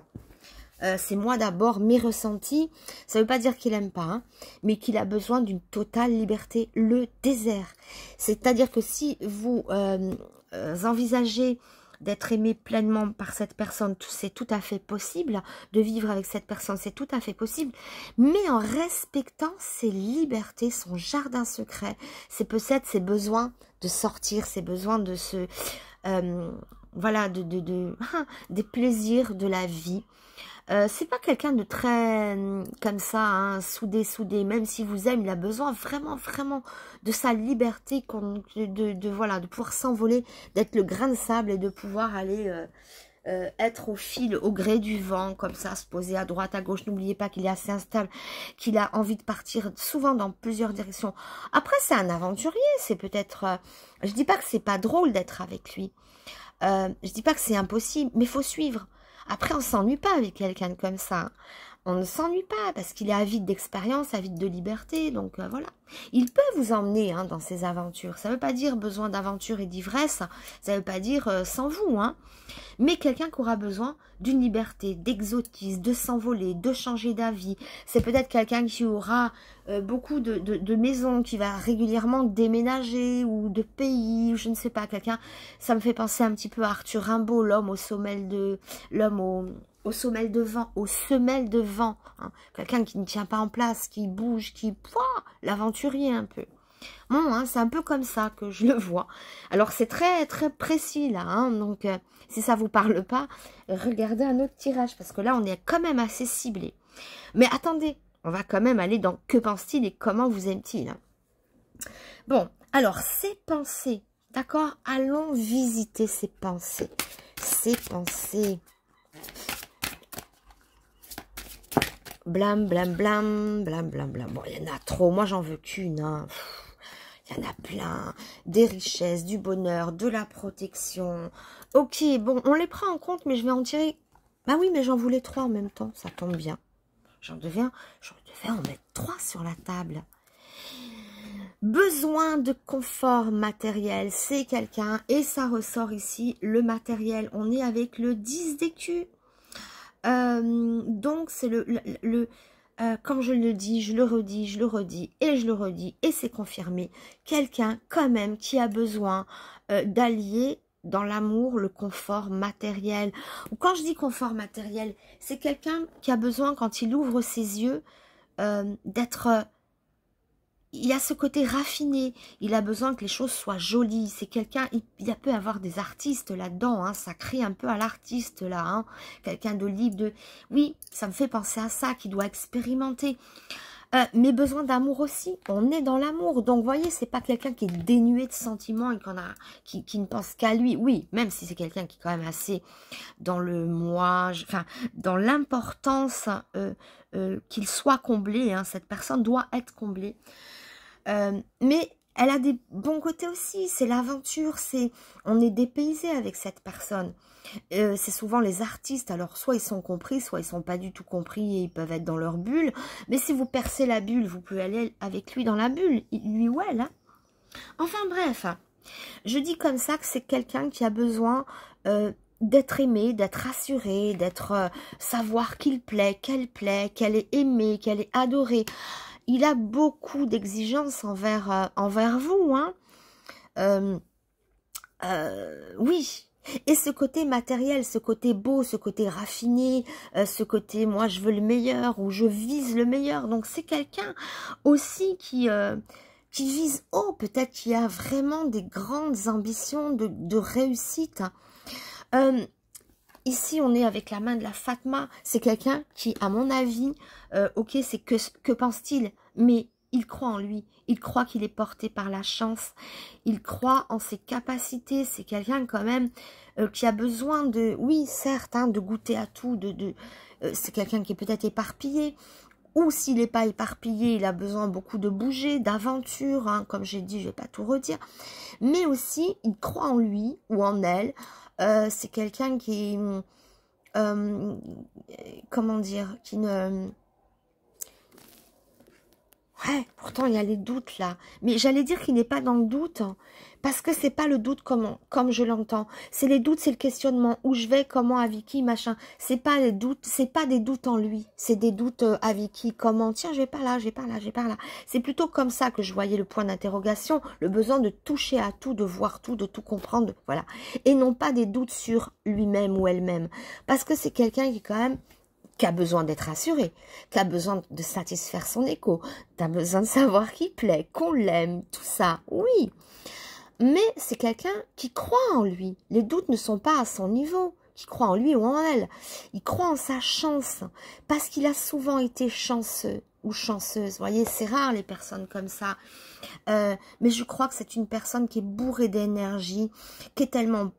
C'est moi d'abord, mes ressentis, ça ne veut pas dire qu'il n'aime pas, hein, mais qu'il a besoin d'une totale liberté, le désert. C'est-à-dire que si vous envisagez d'être aimé pleinement par cette personne, c'est tout à fait possible, de vivre avec cette personne, c'est tout à fait possible, mais en respectant ses libertés, son jardin secret, c'est peut-être ses besoins de sortir, ses besoins de se... voilà, des plaisirs de la vie. C'est pas quelqu'un de très comme ça, hein, soudé, même s'il vous aime, il a besoin vraiment de sa liberté, voilà, de pouvoir s'envoler, d'être le grain de sable et de pouvoir aller être au fil, au gré du vent, comme ça, se poser à droite, à gauche. N'oubliez pas qu'il est assez instable, qu'il a envie de partir souvent dans plusieurs directions. Après, c'est un aventurier, c'est peut-être... je dis pas que c'est pas drôle d'être avec lui, je dis pas que c'est impossible, mais il faut suivre. Après, on ne s'ennuie pas avec quelqu'un comme ça. On ne s'ennuie pas parce qu'il est avide d'expérience, avide de liberté. Donc voilà. Il peut vous emmener hein, dans ses aventures. Ça ne veut pas dire besoin d'aventure et d'ivresse. Ça ne veut pas dire sans vous. Hein. Mais quelqu'un qui aura besoin d'une liberté, d'exotisme, de s'envoler, de changer d'avis. C'est peut-être quelqu'un qui aura beaucoup de maisons, qui va régulièrement déménager ou de pays, je ne sais pas. Quelqu'un, ça me fait penser un petit peu à Arthur Rimbaud, l'homme aux semelles de... L'homme aux semelles de vent, aux semelles de vent. Hein. Quelqu'un qui ne tient pas en place, qui bouge, qui... l'aventurier un peu. Bon, hein, c'est un peu comme ça que je le vois. Alors, c'est très précis, là. Hein, donc, si ça vous parle pas, regardez un autre tirage. Parce que là, on est quand même assez ciblé. Mais attendez, on va quand même aller dans que pense-t-il et comment vous aime-t-il. Hein. Bon, alors, ses pensées. D'accord? Allons visiter ses pensées. Ses pensées. Blam, blam, blam, blam, blam, blam. Bon, il y en a trop. Moi, j'en veux qu'une. Hein. Il y en a plein. Des richesses, du bonheur, de la protection. Ok, bon, on les prend en compte, mais je vais en tirer... Bah oui, mais j'en voulais 3 en même temps. Ça tombe bien. J'en devais en mettre 3 sur la table. Besoin de confort matériel. C'est quelqu'un. Et ça ressort ici, le matériel. On est avec le 10 d'écus. Donc, c'est comme je le dis, je le redis, et je le redis, et c'est confirmé. Quelqu'un, quand même, qui a besoin d'allier dans l'amour le confort matériel. Ou quand je dis confort matériel, c'est quelqu'un qui a besoin, quand il ouvre ses yeux, d'être... il y a ce côté raffiné, il a besoin que les choses soient jolies, c'est quelqu'un, il peut avoir des artistes là-dedans, hein, ça crée un peu à l'artiste là, hein, quelqu'un de libre, oui, ça me fait penser à ça, qui doit expérimenter. Mais besoin d'amour aussi. On est dans l'amour. Donc, vous voyez, c'est pas quelqu'un qui est dénué de sentiments et qui ne pense qu'à lui. Oui, même si c'est quelqu'un qui est quand même assez dans le moi, enfin, dans l'importance qu'il soit comblé. Hein, cette personne doit être comblée. Mais elle a des bons côtés aussi. C'est l'aventure. On est dépaysé avec cette personne. C'est souvent les artistes, alors soit ils sont compris, soit ils sont pas du tout compris et ils peuvent être dans leur bulle, mais si vous percez la bulle, vous pouvez aller avec lui dans la bulle, lui ou elle. Hein. Enfin bref, je dis comme ça que c'est quelqu'un qui a besoin d'être aimé, d'être rassuré, d'être savoir qu'il plaît, qu'elle est aimée, qu'elle est adorée. Il a beaucoup d'exigences envers vous, hein. Oui. Et ce côté matériel, ce côté beau, ce côté raffiné, ce côté moi je veux le meilleur ou je vise le meilleur. Donc c'est quelqu'un aussi qui vise haut, peut-être qui a vraiment des grandes ambitions de réussite. Ici on est avec la main de la Fatma, c'est quelqu'un qui à mon avis, ok c'est que pense-t-il, mais il croit en lui, il croit qu'il est porté par la chance, il croit en ses capacités, c'est quelqu'un quand même qui a besoin de, oui certes, hein, de goûter à tout, c'est quelqu'un qui est peut-être éparpillé, ou s'il n'est pas éparpillé, il a besoin beaucoup de bouger, d'aventure, hein, comme j'ai dit, je ne vais pas tout redire, mais aussi il croit en lui ou en elle, c'est quelqu'un qui, comment dire, qui ne... Ouais, pourtant il y a les doutes là. Mais j'allais dire qu'il n'est pas dans le doute, parce que c'est pas le doute comme je l'entends. C'est les doutes, c'est le questionnement. Où je vais, comment, avec qui, machin. C'est pas les doutes, c'est pas des doutes en lui. C'est des doutes avec qui, comment. Tiens, je vais pas là, je vais pas là, je vais pas là. C'est plutôt comme ça que je voyais le point d'interrogation, le besoin de toucher à tout, de voir tout, de tout comprendre, voilà. Et non pas des doutes sur lui-même ou elle-même. Parce que c'est quelqu'un qui quand même qui a besoin d'être rassuré, qui a besoin de satisfaire son écho, qui a besoin de savoir qu'il plaît, qu'on l'aime, tout ça, oui. Mais c'est quelqu'un qui croit en lui. Les doutes ne sont pas à son niveau, qui croit en lui ou en elle. Il croit en sa chance, parce qu'il a souvent été chanceux ou chanceuse. Vous voyez, c'est rare les personnes comme ça. Mais je crois que c'est une personne qui est bourrée d'énergie, qui est tellement...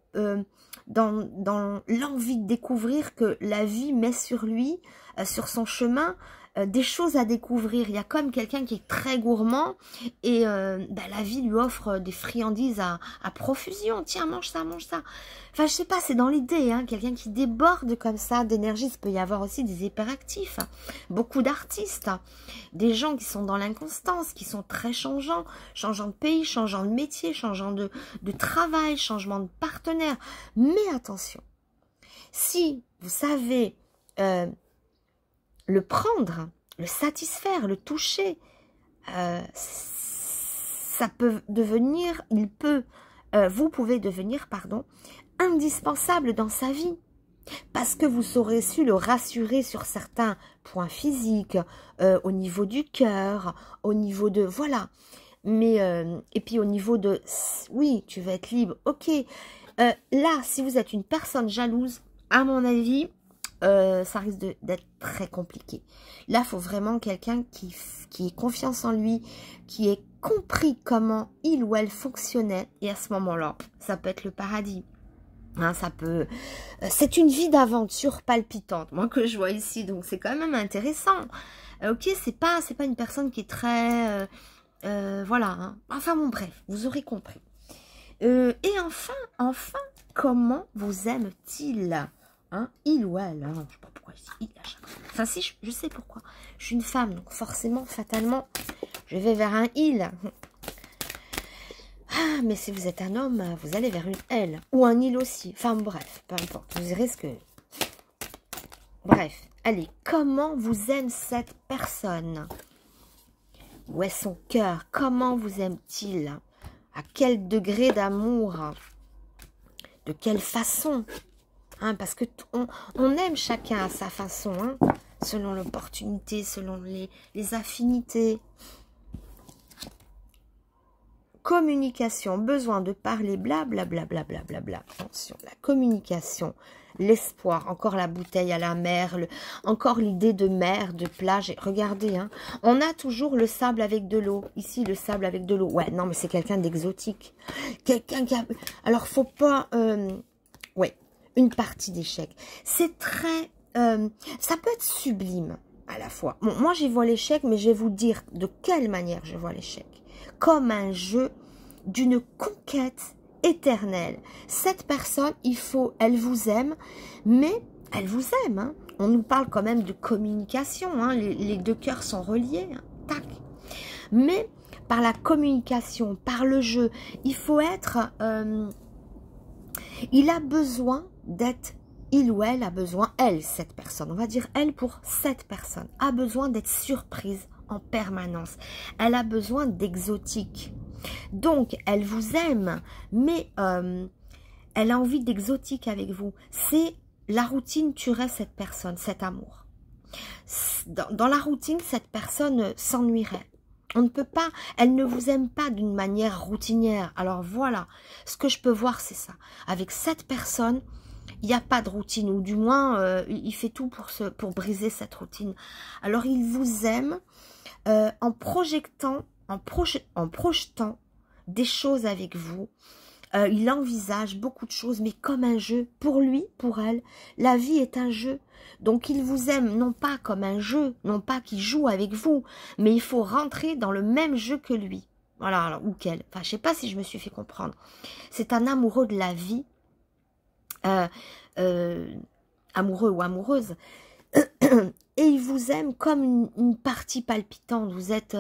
dans l'envie de découvrir que la vie met sur lui, sur son chemin, des choses à découvrir. Il y a comme quelqu'un qui est très gourmand et la vie lui offre des friandises à profusion. Tiens, mange ça, mange ça. Enfin, je sais pas, c'est dans l'idée, hein, quelqu'un qui déborde comme ça d'énergie. Il peut y avoir aussi des hyperactifs, beaucoup d'artistes, des gens qui sont dans l'inconstance, qui sont très changeants, changeant de pays, changeant de métier, changeant de travail, changement de partenaire. Mais attention, si vous savez le prendre, le satisfaire, le toucher, ça peut devenir, vous pouvez devenir, pardon, indispensable dans sa vie. Parce que vous saurez su le rassurer sur certains points physiques, au niveau du cœur, au niveau de... Voilà. Mais, et puis au niveau de... Oui, tu vas être libre, ok. Là, si vous êtes une personne jalouse, à mon avis, ça risque d'être très compliqué. Là, il faut vraiment quelqu'un qui ait confiance en lui, qui ait compris comment il ou elle fonctionnait. Et à ce moment-là, ça peut être le paradis. Hein, ça peut... c'est une vie d'aventure palpitante, moi, que je vois ici. Donc, c'est quand même intéressant. Ok, c'est pas une personne qui est très... voilà. Hein. Enfin, bon, bref, vous aurez compris. Et enfin, comment vous aime-t-il? Hein, il ou elle, hein, je sais pas pourquoi je dis il à chaque fois. Enfin si, je sais pourquoi. Je suis une femme, donc forcément, fatalement, je vais vers un il. Ah, mais si vous êtes un homme, vous allez vers une elle. Ou un il aussi. Enfin bref, peu importe. Vous verrez ce que... Bref, allez, comment vous aime cette personne? Où est son cœur? Comment vous aime-t-il? À quel degré d'amour? De quelle façon? Hein, parce que on aime chacun à sa façon, hein, selon l'opportunité, selon les affinités. communication, besoin de parler, blablabla, blablabla. Attention, la communication, l'espoir, encore la bouteille à la mer, encore l'idée de mer, de plage. Regardez, hein, on a toujours le sable avec de l'eau. Ici, le sable avec de l'eau. Ouais, non, mais c'est quelqu'un d'exotique. Quelqu'un qui a... Alors, faut pas... ouais, une partie d'échec. C'est très... ça peut être sublime à la fois. Bon, moi, j'y vois l'échec, mais je vais vous dire de quelle manière je vois l'échec. Comme un jeu d'une conquête éternelle. Cette personne, elle vous aime, mais elle vous aime. Hein. On nous parle quand même de communication. Hein. Les deux cœurs sont reliés. Hein. Tac. Mais par la communication, par le jeu, il faut être... il a besoin d'être... Il ou elle a besoin, elle, cette personne, on va dire elle pour cette personne, a besoin d'être surprise en permanence. Elle a besoin d'exotique. Donc, elle vous aime, mais elle a envie d'exotique avec vous. C'est la routine tuerait cette personne, cet amour. Dans la routine, cette personne s'ennuierait. On ne peut pas, elle ne vous aime pas d'une manière routinière. Alors voilà, ce que je peux voir, c'est ça. Avec cette personne, il n'y a pas de routine, ou du moins, il fait tout pour briser cette routine. Alors, il vous aime en projetant des choses avec vous. Il envisage beaucoup de choses, mais comme un jeu. Pour lui, pour elle, la vie est un jeu. Donc, il vous aime non pas comme un jeu, non pas qu'il joue avec vous, mais il faut rentrer dans le même jeu que lui. Voilà, alors, ou qu'elle. Enfin, je ne sais pas si je me suis fait comprendre. C'est un amoureux de la vie. Amoureux ou amoureuse, et il vous aime comme une partie palpitante. Vous êtes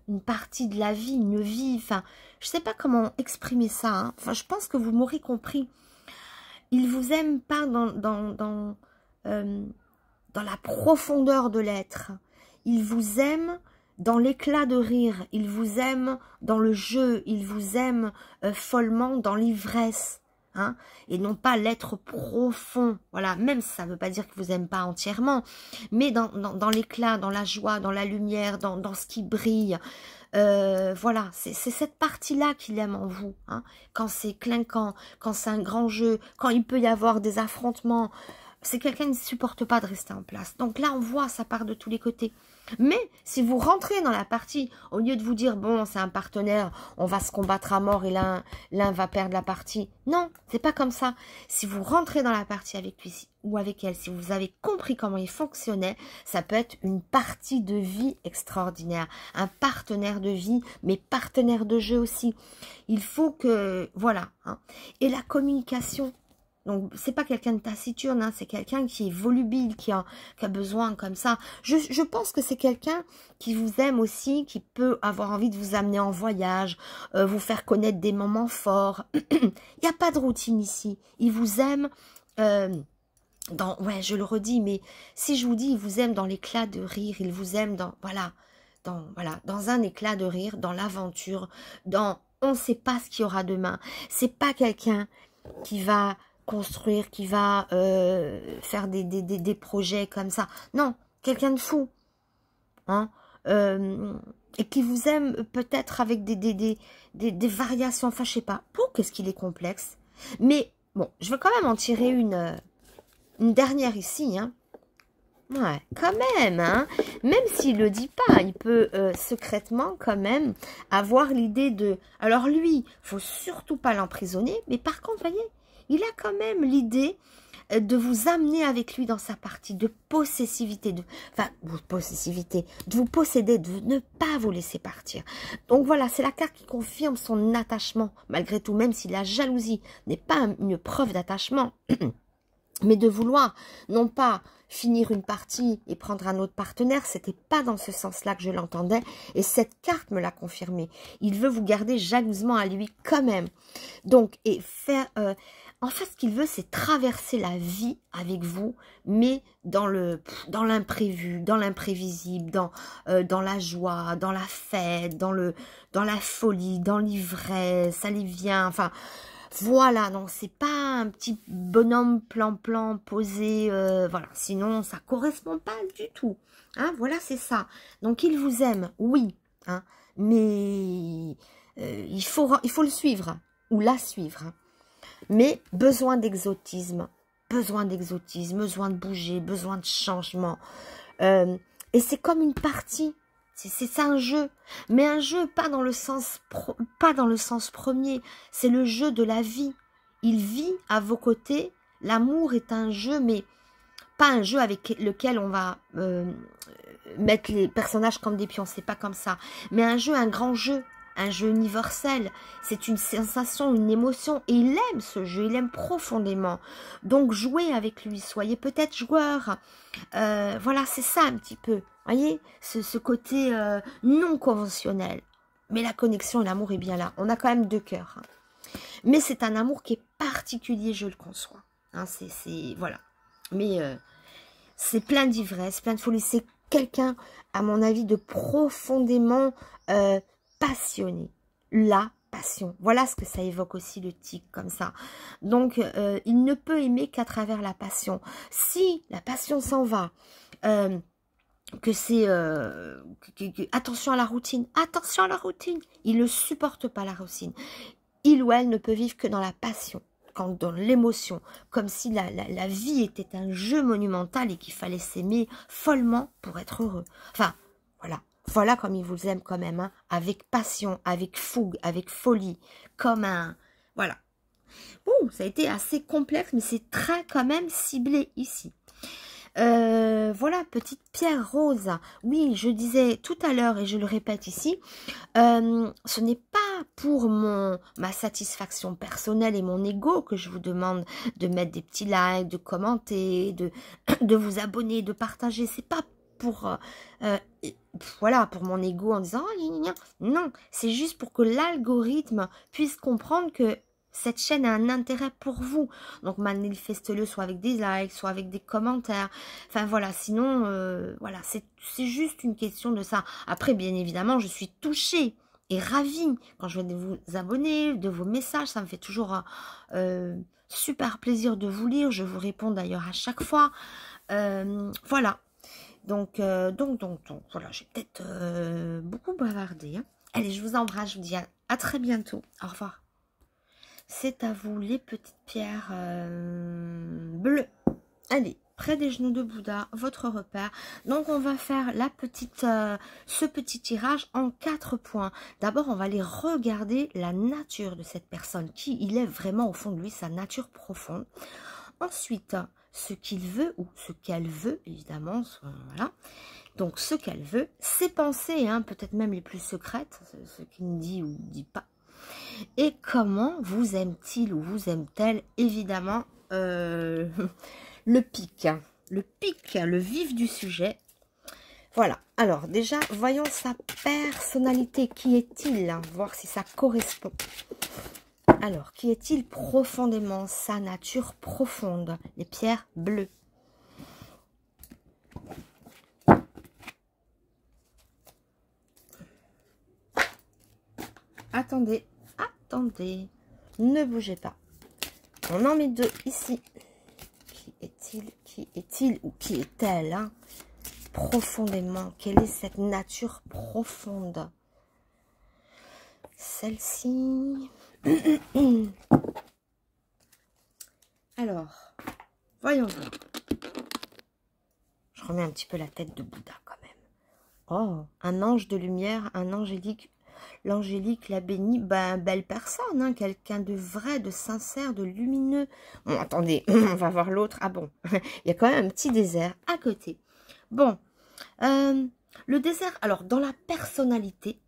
une partie de la vie, une vie, enfin, je sais pas comment exprimer ça, hein. Enfin, je pense que vous m'aurez compris. Il vous aime pas dans la profondeur de l'être. Il vous aime dans l'éclat de rire. Il vous aime dans le jeu. Il vous aime follement dans l'ivresse. Hein, et non pas l'être profond, voilà, même si ça ne veut pas dire qu'il vous aime pas entièrement, mais dans l'éclat, dans la joie, dans la lumière, dans ce qui brille, voilà, c'est cette partie-là qu'il aime en vous, hein, quand c'est clinquant, quand c'est un grand jeu, quand il peut y avoir des affrontements, c'est quelqu'un qui ne supporte pas de rester en place. Donc là, on voit, ça part de tous les côtés. Mais si vous rentrez dans la partie, au lieu de vous dire, bon, c'est un partenaire, on va se combattre à mort et l'un va perdre la partie. Non, c'est pas comme ça. Si vous rentrez dans la partie avec lui ou avec elle, si vous avez compris comment il fonctionnait, ça peut être une partie de vie extraordinaire. Un partenaire de vie, mais partenaire de jeu aussi. Il faut que, voilà. Hein. Et la communication. Donc, c'est pas quelqu'un de taciturne, hein, c'est quelqu'un qui est volubile, qui a besoin comme ça. Je pense que c'est quelqu'un qui vous aime aussi, qui peut avoir envie de vous amener en voyage, vous faire connaître des moments forts. Il n'y a pas de routine ici. Il vous aime ouais, je le redis, mais si je vous dis, il vous aime dans l'éclat de rire, il vous aime dans un éclat de rire, dans l'aventure, on ne sait pas ce qu'il y aura demain. C'est pas quelqu'un qui va construire, qui va faire des projets comme ça. Non, quelqu'un de fou. Hein, et qui vous aime peut-être avec des variations. Enfin, je sais pas. Qu'est-ce qu'il est complexe. Mais bon, je vais quand même en tirer une dernière ici. Hein. Ouais, quand même. Hein. Même s'il le dit pas, il peut secrètement quand même avoir l'idée de... Alors lui, faut surtout pas l'emprisonner. Mais par contre, voyez, il a quand même l'idée de vous amener avec lui dans sa partie de possessivité, de vous posséder, de ne pas vous laisser partir. Donc voilà, c'est la carte qui confirme son attachement, malgré tout, même si la jalousie n'est pas une preuve d'attachement, mais de vouloir, non pas finir une partie et prendre un autre partenaire, c'était pas dans ce sens-là que je l'entendais, et cette carte me l'a confirmé. Il veut vous garder jalousement à lui quand même. Donc, et faire... en fait, ce qu'il veut, c'est traverser la vie avec vous, mais dans l'imprévu, dans l'imprévisible, dans la joie, dans la fête, dans la folie, dans l'ivresse, ça lui vient, enfin... Voilà, non, c'est pas un petit bonhomme plan-plan posé, voilà, sinon ça correspond pas du tout. Hein, voilà, c'est ça. Donc, il vous aime, oui, hein, mais il faut le suivre, ou la suivre. Mais besoin d'exotisme, besoin de bouger, besoin de changement. Et c'est comme une partie, c'est un jeu. Mais un jeu pas dans le sens premier, c'est le jeu de la vie. Il vit à vos côtés. L'amour est un jeu, mais pas un jeu avec lequel on va mettre les personnages comme des pions, c'est pas comme ça. Mais un jeu, un grand jeu, un jeu universel. C'est une sensation, une émotion. Et il aime ce jeu, il aime profondément. Donc jouez avec lui, soyez peut-être joueur. Voilà, c'est ça un petit peu. Voyez, ce côté non conventionnel. Mais la connexion et l'amour est bien là. On a quand même deux cœurs. Hein. Mais c'est un amour qui est particulier, je le conçois. Hein, voilà. Mais c'est plein d'ivresse, plein de folie. C'est quelqu'un, à mon avis, de profondément passionné. La passion. Voilà ce que ça évoque aussi le tic, comme ça. Donc, il ne peut aimer qu'à travers la passion. Si la passion s'en va, que c'est... attention à la routine. Attention à la routine. Il ne supporte pas la routine. Il ou elle ne peut vivre que dans la passion. Quand dans l'émotion, comme si la vie était un jeu monumental et qu'il fallait s'aimer follement pour être heureux. Enfin, voilà comme il vous aime quand même, hein, avec passion, avec fougue, avec folie, comme un... Voilà. Bon, ça a été assez complexe, mais c'est très quand même ciblé ici. Voilà, petite pierre rose. Oui, je disais tout à l'heure, et je le répète ici, ce n'est pas pour ma satisfaction personnelle et mon ego que je vous demande de mettre des petits likes, de commenter, de vous abonner, de partager. C'est pas pour voilà, pour mon ego en disant oh, non, c'est juste pour que l'algorithme puisse comprendre que cette chaîne a un intérêt pour vous. Donc manifeste-le soit avec des likes, soit avec des commentaires. Enfin voilà, sinon voilà, c'est juste une question de ça. Après, bien évidemment, je suis touchée et ravie quand je vais vous abonner, de vos messages. Ça me fait toujours super plaisir de vous lire. Je vous réponds d'ailleurs à chaque fois. Voilà. Donc voilà, j'ai peut-être beaucoup bavardé. Hein. Allez, je vous embrasse, je vous dis à très bientôt. Au revoir. C'est à vous les petites pierres bleues. Allez, près des genoux de Bouddha, votre repère. Donc on va faire ce petit tirage en 4 points. D'abord, on va aller regarder la nature de cette personne, qui il est vraiment au fond de lui, sa nature profonde. Ensuite, ce qu'il veut ou ce qu'elle veut, évidemment, voilà. Donc, ce qu'elle veut, ses pensées, hein, peut-être même les plus secrètes, ce qu'il dit ou dit pas. Et comment vous aime-t-il ou vous aime-t-elle? Évidemment, le pic, le vif du sujet. Voilà. Alors, déjà, voyons sa personnalité. Qui est-il? Hein, voir si ça correspond. Alors, qui est-il profondément? Sa nature profonde. Les pierres bleues. Attendez, attendez. Ne bougez pas. On en met deux ici. Qui est-il ou qui est-elle, hein? Profondément. Quelle est cette nature profonde? Celle-ci... Alors, voyons voir. Je remets un petit peu la tête de Bouddha quand même. Oh, un ange de lumière, un angélique. L'angélique l'a béni, ben, belle personne, hein, quelqu'un de vrai, de sincère, de lumineux. Bon, attendez, on va voir l'autre. Ah bon, il y a quand même un petit désert à côté. Bon, le désert, alors dans la personnalité,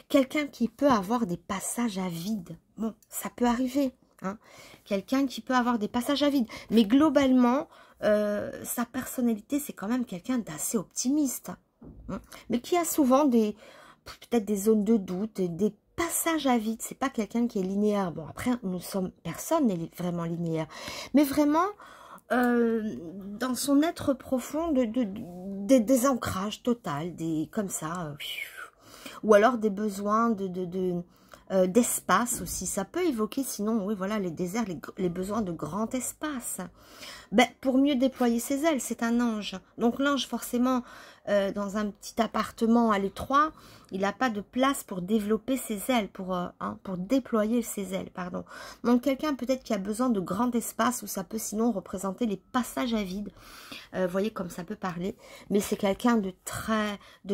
quelqu'un qui peut avoir des passages à vide. Bon, ça peut arriver. Hein. Quelqu'un qui peut avoir des passages à vide. Mais globalement, sa personnalité, c'est quand même quelqu'un d'assez optimiste. Hein. Mais qui a souvent peut-être des zones de doute, des passages à vide. C'est pas quelqu'un qui est linéaire. Bon, après, personne n'est vraiment linéaire. Mais vraiment, dans son être profond, des ancrages total, comme ça... ou alors des besoins d'espace aussi. Ça peut évoquer, sinon, oui, voilà, les déserts, les besoins de grand espace. Ben, pour mieux déployer ses ailes, c'est un ange. Donc l'ange, forcément, dans un petit appartement à l'étroit, il n'a pas de place pour développer ses ailes, pour déployer ses ailes, pardon. Donc quelqu'un peut-être qui a besoin de grand espace, où ça peut sinon représenter les passages à vide. Vous voyez comme ça peut parler. Mais c'est quelqu'un de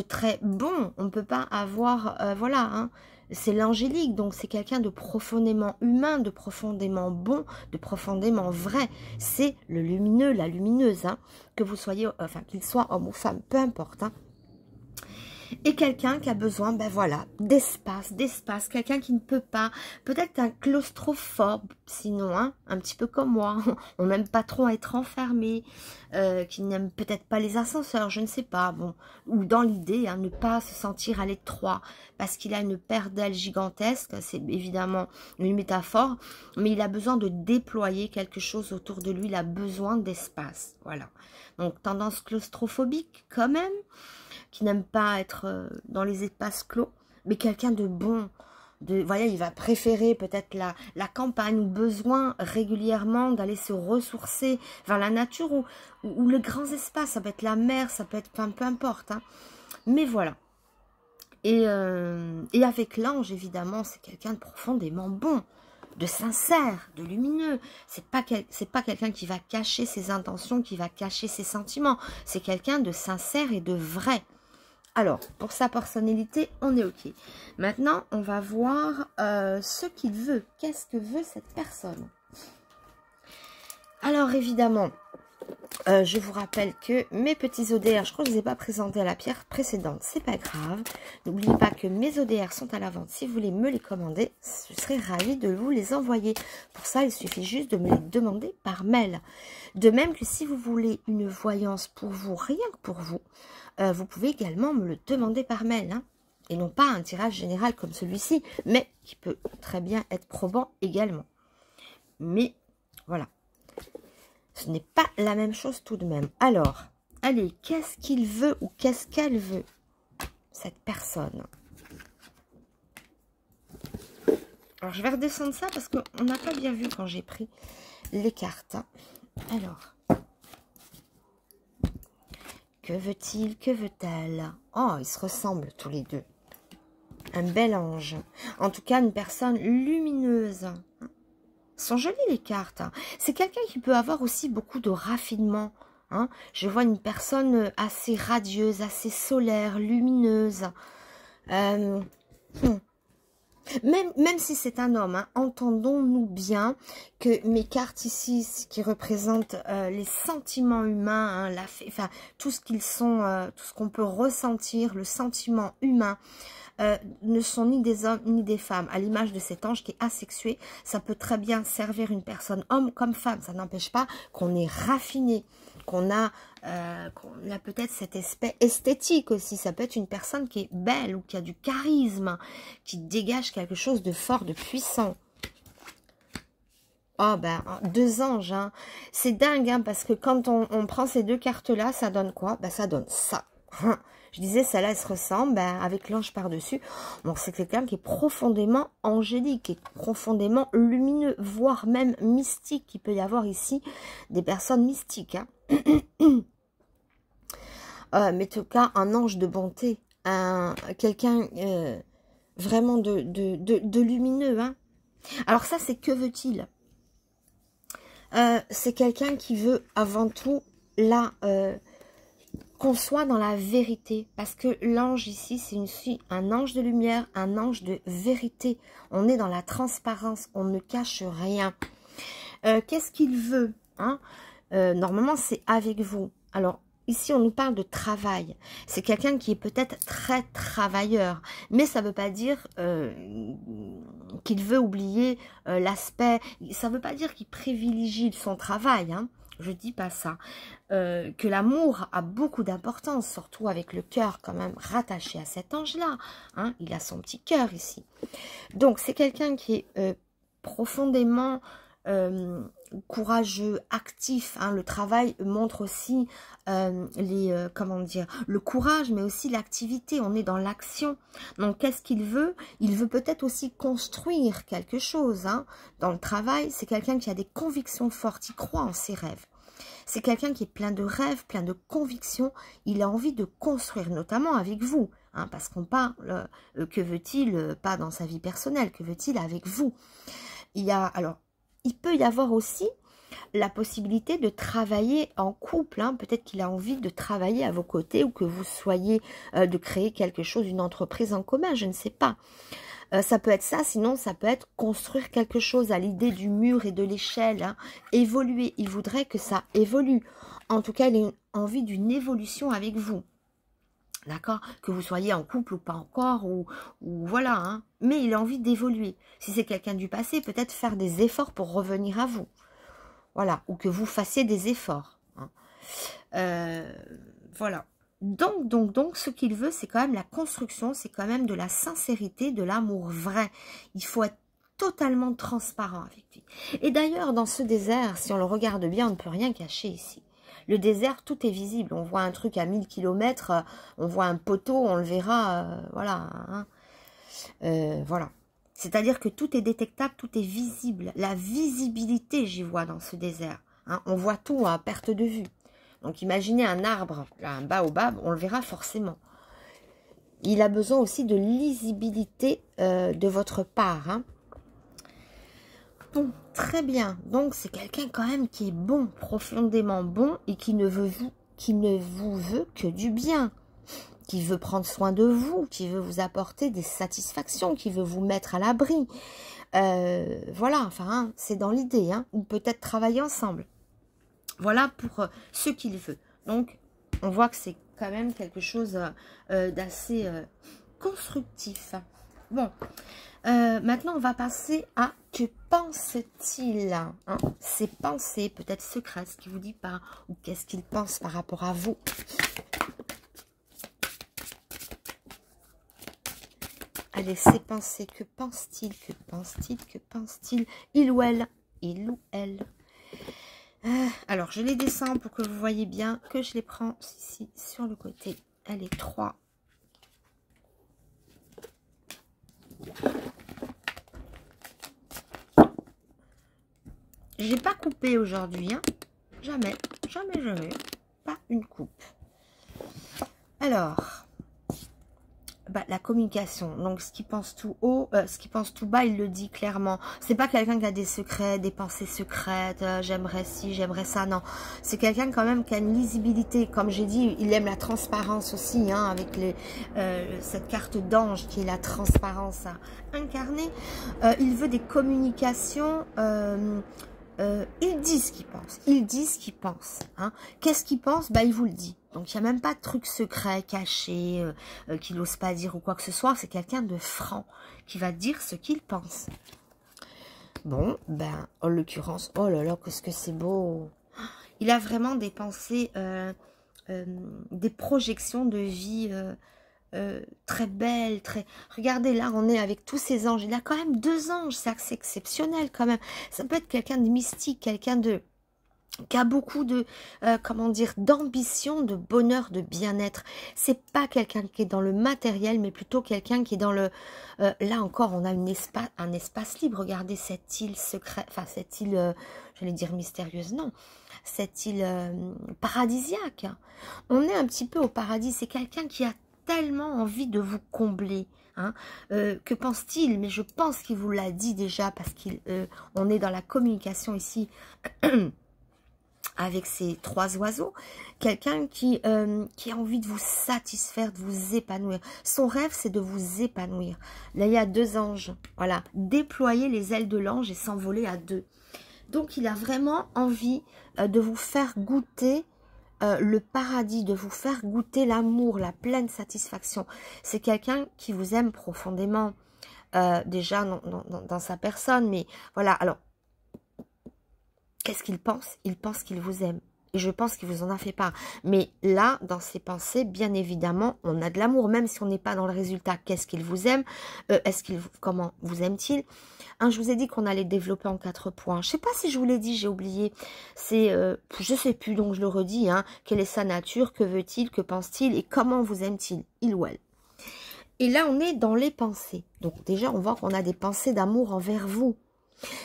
très bon. On ne peut pas avoir, voilà, hein. C'est l'angélique, donc c'est quelqu'un de profondément humain, de profondément bon, de profondément vrai. C'est le lumineux, la lumineuse, hein, que vous soyez, enfin qu'il soit homme ou femme, peu importe. Hein. Et quelqu'un qui a besoin, ben voilà, d'espace, quelqu'un qui ne peut pas, peut-être un claustrophobe, sinon, hein, un petit peu comme moi, on n'aime pas trop être enfermé, qui n'aime peut-être pas les ascenseurs, je ne sais pas, bon, ou dans l'idée, hein, ne pas se sentir à l'étroit, parce qu'il a une paire d'ailes gigantesques, c'est évidemment une métaphore, mais il a besoin de déployer quelque chose autour de lui, il a besoin d'espace, voilà. Donc, tendance claustrophobique, quand même, qui n'aime pas être dans les espaces clos, mais quelqu'un de bon. Voilà, il va préférer peut-être la campagne, ou besoin régulièrement d'aller se ressourcer vers la nature, ou le grand espace, ça peut être la mer, ça peut être, enfin, peu importe. Hein. Mais voilà. Et avec l'ange, évidemment, c'est quelqu'un de profondément bon, de sincère, de lumineux. C'est pas quelqu'un qui va cacher ses intentions, qui va cacher ses sentiments. C'est quelqu'un de sincère et de vrai. Alors, pour sa personnalité, on est OK. Maintenant, on va voir ce qu'il veut. Qu'est-ce que veut cette personne? Alors, évidemment, je vous rappelle que mes petits ODR, je crois que je ne les ai pas présentés à la pierre précédente, c'est pas grave. N'oubliez pas que mes ODR sont à la vente. Si vous voulez me les commander, je serai ravie de vous les envoyer. Pour ça, il suffit juste de me les demander par mail. De même que si vous voulez une voyance pour vous, rien que pour vous, vous pouvez également me le demander par mail. Hein, et non pas un tirage général comme celui-ci, mais qui peut très bien être probant également. Mais voilà. Ce n'est pas la même chose tout de même. Alors, allez, qu'est-ce qu'il veut ou qu'est-ce qu'elle veut, cette personne? Alors, je vais redescendre ça parce qu'on n'a pas bien vu quand j'ai pris les cartes. Alors, que veut-il? Que veut-elle? Oh, ils se ressemblent tous les deux. Un bel ange. En tout cas, une personne lumineuse. Sont jolies les cartes. Hein. C'est quelqu'un qui peut avoir aussi beaucoup de raffinement. Hein. Je vois une personne assez radieuse, assez solaire, lumineuse. Même si c'est un homme, hein, entendons-nous bien que mes cartes ici, qui représentent les sentiments humains, hein, enfin, tout ce qu'ils sont, tout ce qu'on peut ressentir, le sentiment humain, ne sont ni des hommes ni des femmes. À l'image de cet ange qui est asexué, ça peut très bien servir une personne, homme comme femme. Ça n'empêche pas qu'on est raffiné, qu'on a peut-être cet aspect esthétique aussi. Ça peut être une personne qui est belle ou qui a du charisme, qui dégage quelque chose de fort, de puissant. Oh ben, deux anges, hein. C'est dingue, hein, parce que quand on prend ces deux cartes-là, ça donne quoi? Ben, ça donne ça. Je disais, celle-là, elle se ressemble, ben, avec l'ange par-dessus. Bon, c'est quelqu'un qui est profondément angélique, qui est profondément lumineux, voire même mystique. Il peut y avoir ici des personnes mystiques. Hein. Mais en tout cas, un ange de bonté, quelqu'un vraiment de lumineux. Hein. Alors ça, c'est que veut-il? C'est quelqu'un qui veut avant tout qu'on soit dans la vérité, parce que l'ange ici, c'est un ange de lumière, un ange de vérité. On est dans la transparence, on ne cache rien. Qu'est-ce qu'il veut, hein? Normalement, c'est avec vous. Alors, ici, on nous parle de travail. C'est quelqu'un qui est peut-être très travailleur, mais ça ne veut pas dire qu'il veut oublier l'aspect... Ça ne veut pas dire qu'il privilégie son travail, hein. Je dis pas ça. Que l'amour a beaucoup d'importance, surtout avec le cœur quand même rattaché à cet ange-là. Hein, il a son petit cœur ici. Donc, c'est quelqu'un qui est profondément courageux, actif. Hein. Le travail montre aussi comment dire, le courage, mais aussi l'activité. On est dans l'action. Donc, qu'est-ce qu'il veut? Il veut peut-être aussi construire quelque chose. Hein. Dans le travail, c'est quelqu'un qui a des convictions fortes. Il croit en ses rêves. C'est quelqu'un qui est plein de rêves, plein de convictions. Il a envie de construire, notamment avec vous. Hein, parce qu'on parle, que veut-il, pas dans sa vie personnelle, que veut-il avec vous? Alors, il peut y avoir aussi la possibilité de travailler en couple. Hein. Peut-être qu'il a envie de travailler à vos côtés ou que vous soyez, de créer quelque chose, une entreprise en commun, je ne sais pas. Ça peut être ça, sinon ça peut être construire quelque chose à l'idée du mur et de l'échelle. Hein. Évoluer, il voudrait que ça évolue. En tout cas, il a envie d'une évolution avec vous. D'accord? Que vous soyez en couple ou pas encore, ou voilà. Hein. Mais il a envie d'évoluer. Si c'est quelqu'un du passé, peut-être faire des efforts pour revenir à vous. Voilà. Ou que vous fassiez des efforts. Hein. Voilà. Donc, ce qu'il veut, c'est quand même la construction, c'est quand même de la sincérité, de l'amour vrai. Il faut être totalement transparent avec lui. Et d'ailleurs, dans ce désert, si on le regarde bien, on ne peut rien cacher ici. Le désert, tout est visible. On voit un truc à 1000 km, on voit un poteau, on le verra, voilà. Hein. Voilà. C'est-à-dire que tout est détectable, tout est visible. La visibilité, j'y vois dans ce désert. Hein. On voit tout à perte de vue. Donc, imaginez un arbre, là, un baobab, on le verra forcément. Il a besoin aussi de lisibilité de votre part. Hein. Bon, très bien. Donc, c'est quelqu'un quand même qui est bon, profondément bon, et qui ne vous veut que du bien. Qui veut prendre soin de vous, qui veut vous apporter des satisfactions, qui veut vous mettre à l'abri. Voilà, enfin, hein, c'est dans l'idée. Hein, ou peut-être travailler ensemble. Voilà pour ce qu'il veut. Donc, on voit que c'est quand même quelque chose d'assez constructif. Bon, maintenant, on va passer à que pense-t-il hein? Ses pensées, peut-être secrètes, ce qu'il vous dit pas, ou qu'est-ce qu'il pense par rapport à vous. Allez, ses pensées, que pense-t-il? Que pense-t-il? Que pense-t-il? Il ou elle? Il ou elle? Alors, je les descends pour que vous voyez bien que je les prends ici sur le côté. Allez, 3. J'ai pas coupé aujourd'hui. Hein. Jamais, jamais, jamais. Pas une coupe. Alors, bah, la communication. Donc, ce qui pense tout haut, ce qui pense tout bas, il le dit clairement. C'est pas quelqu'un qui a des secrets, des pensées secrètes. J'aimerais ci, j'aimerais ça. Non, c'est quelqu'un quand même qui a une lisibilité. Comme j'ai dit, il aime la transparence aussi, hein, avec cette carte d'ange qui est la transparence à incarner. Il veut des communications. Il dit ce qu'il pense. Il dit ce qu'il pense. Hein. Qu'est-ce qu'il pense? Bah, il vous le dit. Donc, il n'y a même pas de truc secret, caché, qu'il n'ose pas dire ou quoi que ce soit. C'est quelqu'un de franc qui va dire ce qu'il pense. Bon, ben, en l'occurrence, oh là là, qu'est-ce que c'est beau. Il a vraiment des pensées, des projections de vie très belles. Regardez, là, on est avec tous ces anges. Il a quand même 2 anges. C'est assez exceptionnel quand même. Ça peut être quelqu'un de mystique, quelqu'un qui a beaucoup de, comment dire, d'ambition, de bonheur, de bien-être. C'est pas quelqu'un qui est dans le matériel, mais plutôt quelqu'un qui est dans le... là encore, on a un espace libre. Regardez cette île secrète, enfin cette île, j'allais dire mystérieuse, non. Cette île paradisiaque. On est un petit peu au paradis. C'est quelqu'un qui a tellement envie de vous combler. Hein. Que pense-t-il? Mais je pense qu'il vous l'a dit déjà, parce qu'on est dans la communication ici... avec ces 3 oiseaux, quelqu'un qui a envie de vous satisfaire, de vous épanouir. Son rêve, c'est de vous épanouir. Là, il y a 2 anges. Voilà, déployer les ailes de l'ange et s'envoler à 2. Donc, il a vraiment envie de vous faire goûter le paradis, de vous faire goûter l'amour, la pleine satisfaction. C'est quelqu'un qui vous aime profondément, déjà dans sa personne, mais voilà, alors, qu'est-ce qu'il pense? Il pense qu'il vous aime. Et je pense qu'il vous en a fait part. Mais là, dans ses pensées, bien évidemment, on a de l'amour. Même si on n'est pas dans le résultat, qu'est-ce qu'il vous aime? Comment vous aime-t-il? Hein, je vous ai dit qu'on allait développer en 4 points. Je sais pas si je vous l'ai dit, j'ai oublié. C'est, je sais plus, donc je le redis. Hein, quelle est sa nature? Que veut-il? Que pense-t-il? Et comment vous aime-t-il? Il ou elle. Et là, on est dans les pensées. Donc déjà, on voit qu'on a des pensées d'amour envers vous.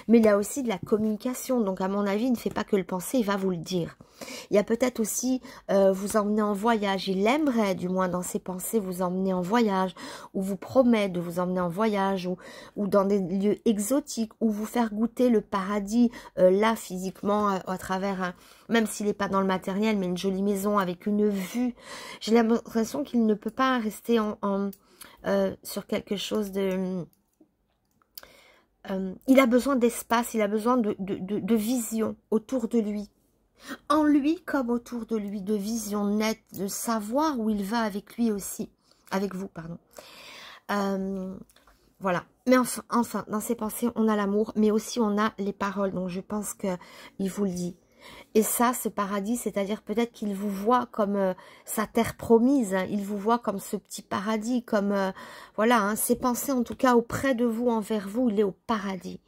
Mais il y a aussi de la communication. Donc, à mon avis, il ne fait pas que le penser, il va vous le dire. Il y a peut-être aussi vous emmener en voyage. Il aimerait, du moins dans ses pensées, vous emmener en voyage. Ou vous promet de vous emmener en voyage. Ou dans des lieux exotiques. Ou vous faire goûter le paradis, là, physiquement, à travers, même s'il n'est pas dans le matériel, mais une jolie maison avec une vue. J'ai l'impression qu'il ne peut pas rester sur quelque chose de... il a besoin d'espace, il a besoin de vision autour de lui. En lui comme autour de lui, de vision nette, de savoir où il va avec lui aussi. Avec vous, pardon. Voilà. Mais enfin, dans ses pensées, on a l'amour, mais aussi on a les paroles. Donc je pense qu'il vous le dit. Et ça, ce paradis, c'est-à-dire peut-être qu'il vous voit comme sa terre promise, hein, il vous voit comme ce petit paradis, comme, voilà, hein, ses pensées en tout cas auprès de vous, envers vous, il est au paradis.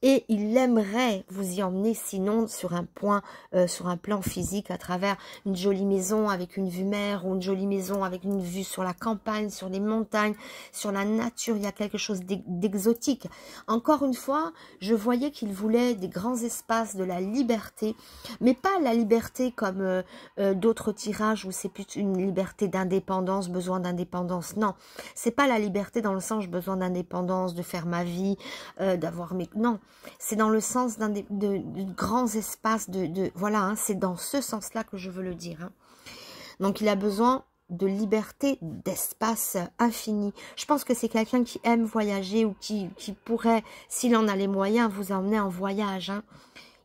Et il aimerait vous y emmener, sinon sur un plan physique, à travers une jolie maison avec une vue mer, ou une jolie maison avec une vue sur la campagne, sur les montagnes, sur la nature. Il y a quelque chose d'exotique. Encore une fois, je voyais qu'il voulait des grands espaces, de la liberté, mais pas la liberté comme d'autres tirages où c'est plus une liberté d'indépendance, besoin d'indépendance. Non, c'est pas la liberté dans le sens besoin d'indépendance, de faire ma vie, d'avoir mes... Non, c'est dans le sens de grands espaces, voilà, hein, c'est dans ce sens-là que je veux le dire. Hein. Donc il a besoin de liberté, d'espace infini. Je pense que c'est quelqu'un qui aime voyager ou qui pourrait, s'il en a les moyens, vous emmener en voyage. Hein.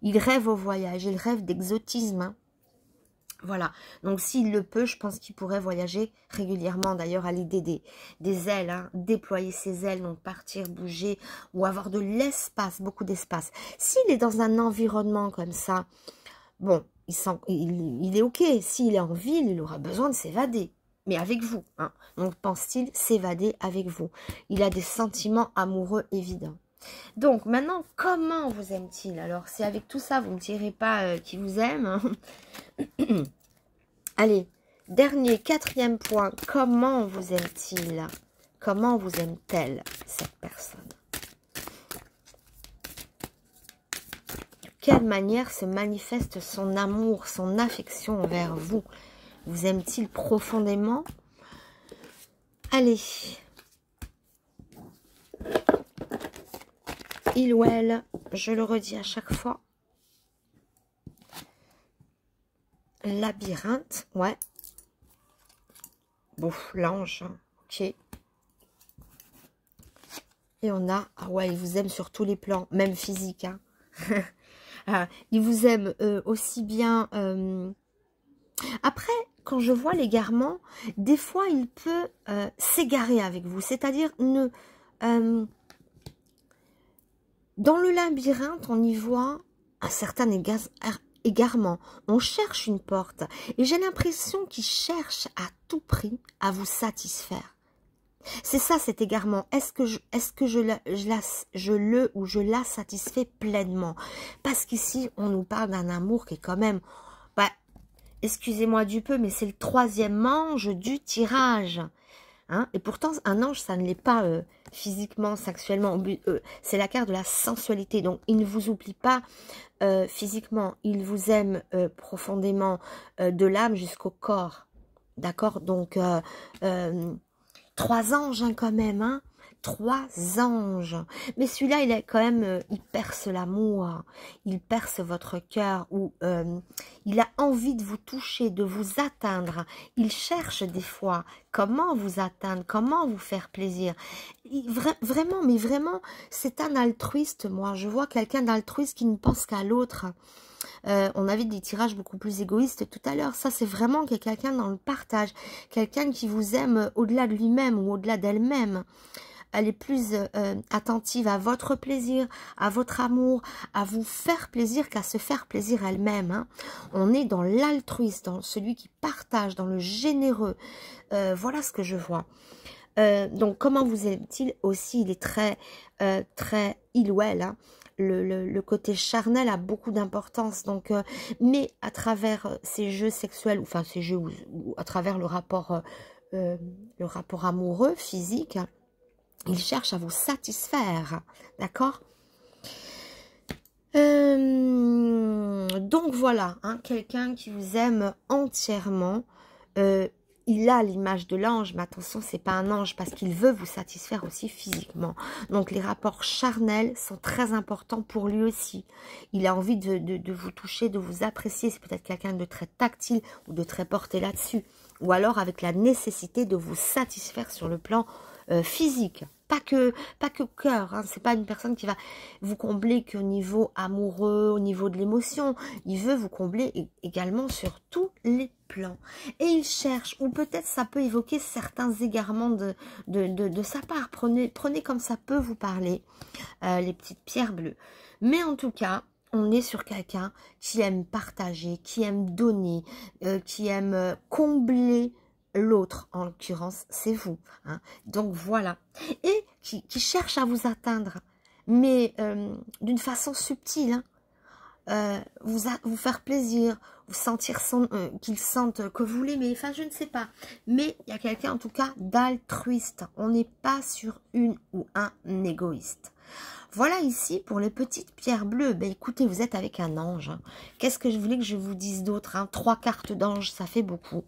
Il rêve au voyage, il rêve d'exotisme. Hein. Voilà, donc s'il le peut, je pense qu'il pourrait voyager régulièrement, d'ailleurs à l'idée des ailes, hein, déployer ses ailes, donc partir, bouger, ou avoir de l'espace, beaucoup d'espace. S'il est dans un environnement comme ça, bon, il est ok, s'il est en ville, il aura besoin de s'évader, mais avec vous, hein. Donc pense-t-il s'évader avec vous. Il a des sentiments amoureux évidents. Donc maintenant, comment vous aime-t-il? Alors, si avec tout ça, vous ne me direz pas qu'il vous aime, hein. Allez, dernier, 4e point. Comment vous aime-t-il? Comment vous aime-t-elle, cette personne? De quelle manière se manifeste son amour, son affection envers vous? Vous aime-t-il profondément? Allez. Il ou elle, je le redis à chaque fois. Labyrinthe, ouais. Bon, l'ange, ok. Et on a, ah ouais, il vous aime sur tous les plans, même physique. Hein. Il vous aime aussi bien. Après, quand je vois l'égarement, des fois, il peut s'égarer avec vous. C'est-à-dire, dans le labyrinthe, on y voit un certain égarement. On cherche une porte. Et j'ai l'impression qu'il cherche à tout prix à vous satisfaire. C'est ça cet égarement. Est-ce que je la satisfais pleinement? Parce qu'ici, on nous parle d'un amour qui est quand même... Bah, excusez-moi du peu, mais c'est le 3e ange du tirage. Hein, et pourtant, un ange, ça ne l'est pas physiquement, sexuellement. C'est la carte de la sensualité. Donc, il ne vous oublie pas physiquement. Il vous aime profondément de l'âme jusqu'au corps. D'accord? Donc, 3 anges hein, quand même. Hein, 3 anges. Mais celui-là, il est quand même, il perce l'amour. Il perce votre cœur. Ou il a envie de vous toucher, de vous atteindre. Il cherche des fois comment vous atteindre, comment vous faire plaisir. Vraiment, mais vraiment, c'est un altruiste, moi. Je vois quelqu'un d'altruiste qui ne pense qu'à l'autre. On avait des tirages beaucoup plus égoïstes tout à l'heure. Ça, c'est vraiment quelqu'un dans le partage. Quelqu'un qui vous aime au-delà de lui-même ou au-delà d'elle-même. elle est plus attentive à votre plaisir, à votre amour, à vous faire plaisir qu'à se faire plaisir elle-même. Hein. On est dans l'altruisme, dans celui qui partage, dans le généreux. Voilà ce que je vois. Donc, comment vous aime-t-il aussi? Il est très, il ou elle, hein. Le côté charnel a beaucoup d'importance. Donc, mais à travers ces jeux sexuels, enfin ces jeux ou à travers le rapport amoureux, physique, il cherche à vous satisfaire, d'accord? Donc voilà, hein, quelqu'un qui vous aime entièrement. Il a l'image de l'ange, mais attention, c'est pas un ange parce qu'il veut vous satisfaire aussi physiquement. Donc les rapports charnels sont très importants pour lui aussi. Il a envie de vous toucher, de vous apprécier. C'est peut-être quelqu'un de très tactile ou de très porté là-dessus. Ou alors avec la nécessité de vous satisfaire sur le plan physique. Pas que cœur, hein. C'est pas une personne qui va vous combler qu'au niveau amoureux, au niveau de l'émotion. Il veut vous combler également sur tous les plans. Et il cherche, ou peut-être ça peut évoquer certains égarements de sa part. Prenez comme ça peut vous parler, les petites pierres bleues. Mais en tout cas, on est sur quelqu'un qui aime partager, qui aime donner, qui aime combler l'autre, en l'occurrence, c'est vous. Hein. Donc voilà. Et qui cherche à vous atteindre, mais d'une façon subtile. Hein. Vous faire plaisir, vous sentir qu'il sente que vous l'aimez. Enfin, je ne sais pas. Mais il y a quelqu'un, en tout cas, d'altruiste. On n'est pas sur une ou un égoïste. Voilà ici pour les petites pierres bleues. Ben écoutez, vous êtes avec un ange. Hein. Qu'est-ce que je voulais que je vous dise d'autre, hein? 3 cartes d'ange, ça fait beaucoup.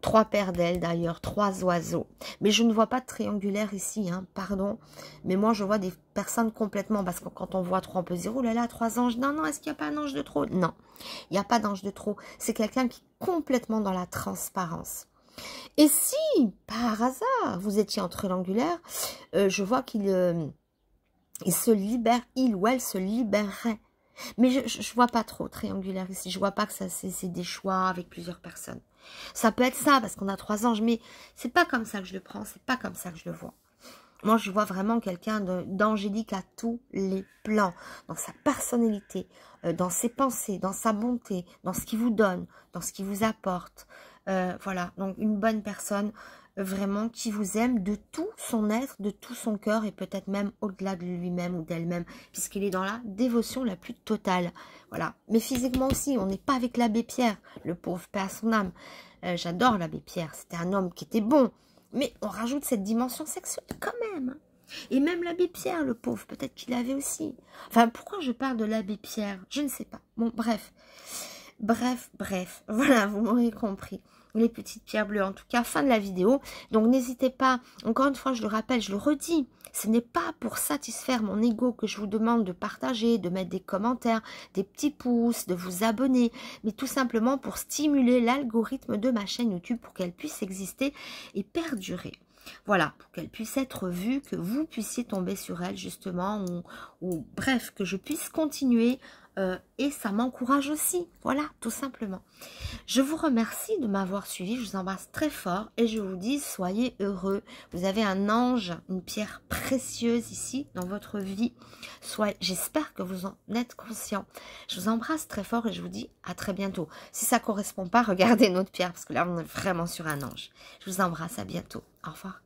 3 paires d'ailes d'ailleurs, 3 oiseaux. Mais je ne vois pas de triangulaire ici, hein, pardon. Mais moi, je vois des personnes complètement, parce que quand on voit 3, on peut se dire, oh là là, 3 anges. Non, non, est-ce qu'il n'y a pas un ange de trop? Non, il n'y a pas d'ange de trop. C'est quelqu'un qui est complètement dans la transparence. Et si, par hasard, vous étiez en triangulaire, je vois qu'il se libère, il ou elle se libérerait. Mais je ne vois pas trop triangulaire ici. Je vois pas que c'est des choix avec plusieurs personnes. Ça peut être ça, parce qu'on a 3 anges, mais c'est pas comme ça que je le prends, c'est pas comme ça que je le vois. Moi, je vois vraiment quelqu'un d'angélique à tous les plans, dans sa personnalité, dans ses pensées, dans sa bonté, dans ce qu'il vous donne, dans ce qu'il vous apporte. Voilà, donc une bonne personne, vraiment, qui vous aime de tout son être, de tout son cœur, et peut-être même au-delà de lui-même ou d'elle-même, puisqu'il est dans la dévotion la plus totale. Voilà, mais physiquement aussi, on n'est pas avec l'abbé Pierre, le pauvre, paix à son âme. J'adore l'abbé Pierre, c'était un homme qui était bon, mais on rajoute cette dimension sexuelle quand même. Et même l'abbé Pierre, le pauvre, peut-être qu'il avait aussi. Enfin, pourquoi je parle de l'abbé Pierre? Je ne sais pas. Bon, bref. Voilà, vous m'aurez compris. Les petites pierres bleues, en tout cas, fin de la vidéo. Donc, n'hésitez pas, encore une fois, je le rappelle, je le redis, ce n'est pas pour satisfaire mon ego que je vous demande de partager, de mettre des commentaires, des petits pouces, de vous abonner, mais tout simplement pour stimuler l'algorithme de ma chaîne YouTube pour qu'elle puisse exister et perdurer. Voilà, pour qu'elle puisse être vue, que vous puissiez tomber sur elle, justement, ou bref, que je puisse continuer. Et ça m'encourage aussi, voilà, tout simplement. Je vous remercie de m'avoir suivi, je vous embrasse très fort et je vous dis, soyez heureux. Vous avez un ange, une pierre précieuse ici dans votre vie. J'espère que vous en êtes conscient. Je vous embrasse très fort et je vous dis à très bientôt. Si ça ne correspond pas, regardez notre pierre parce que là, on est vraiment sur un ange. Je vous embrasse, à bientôt. Au revoir.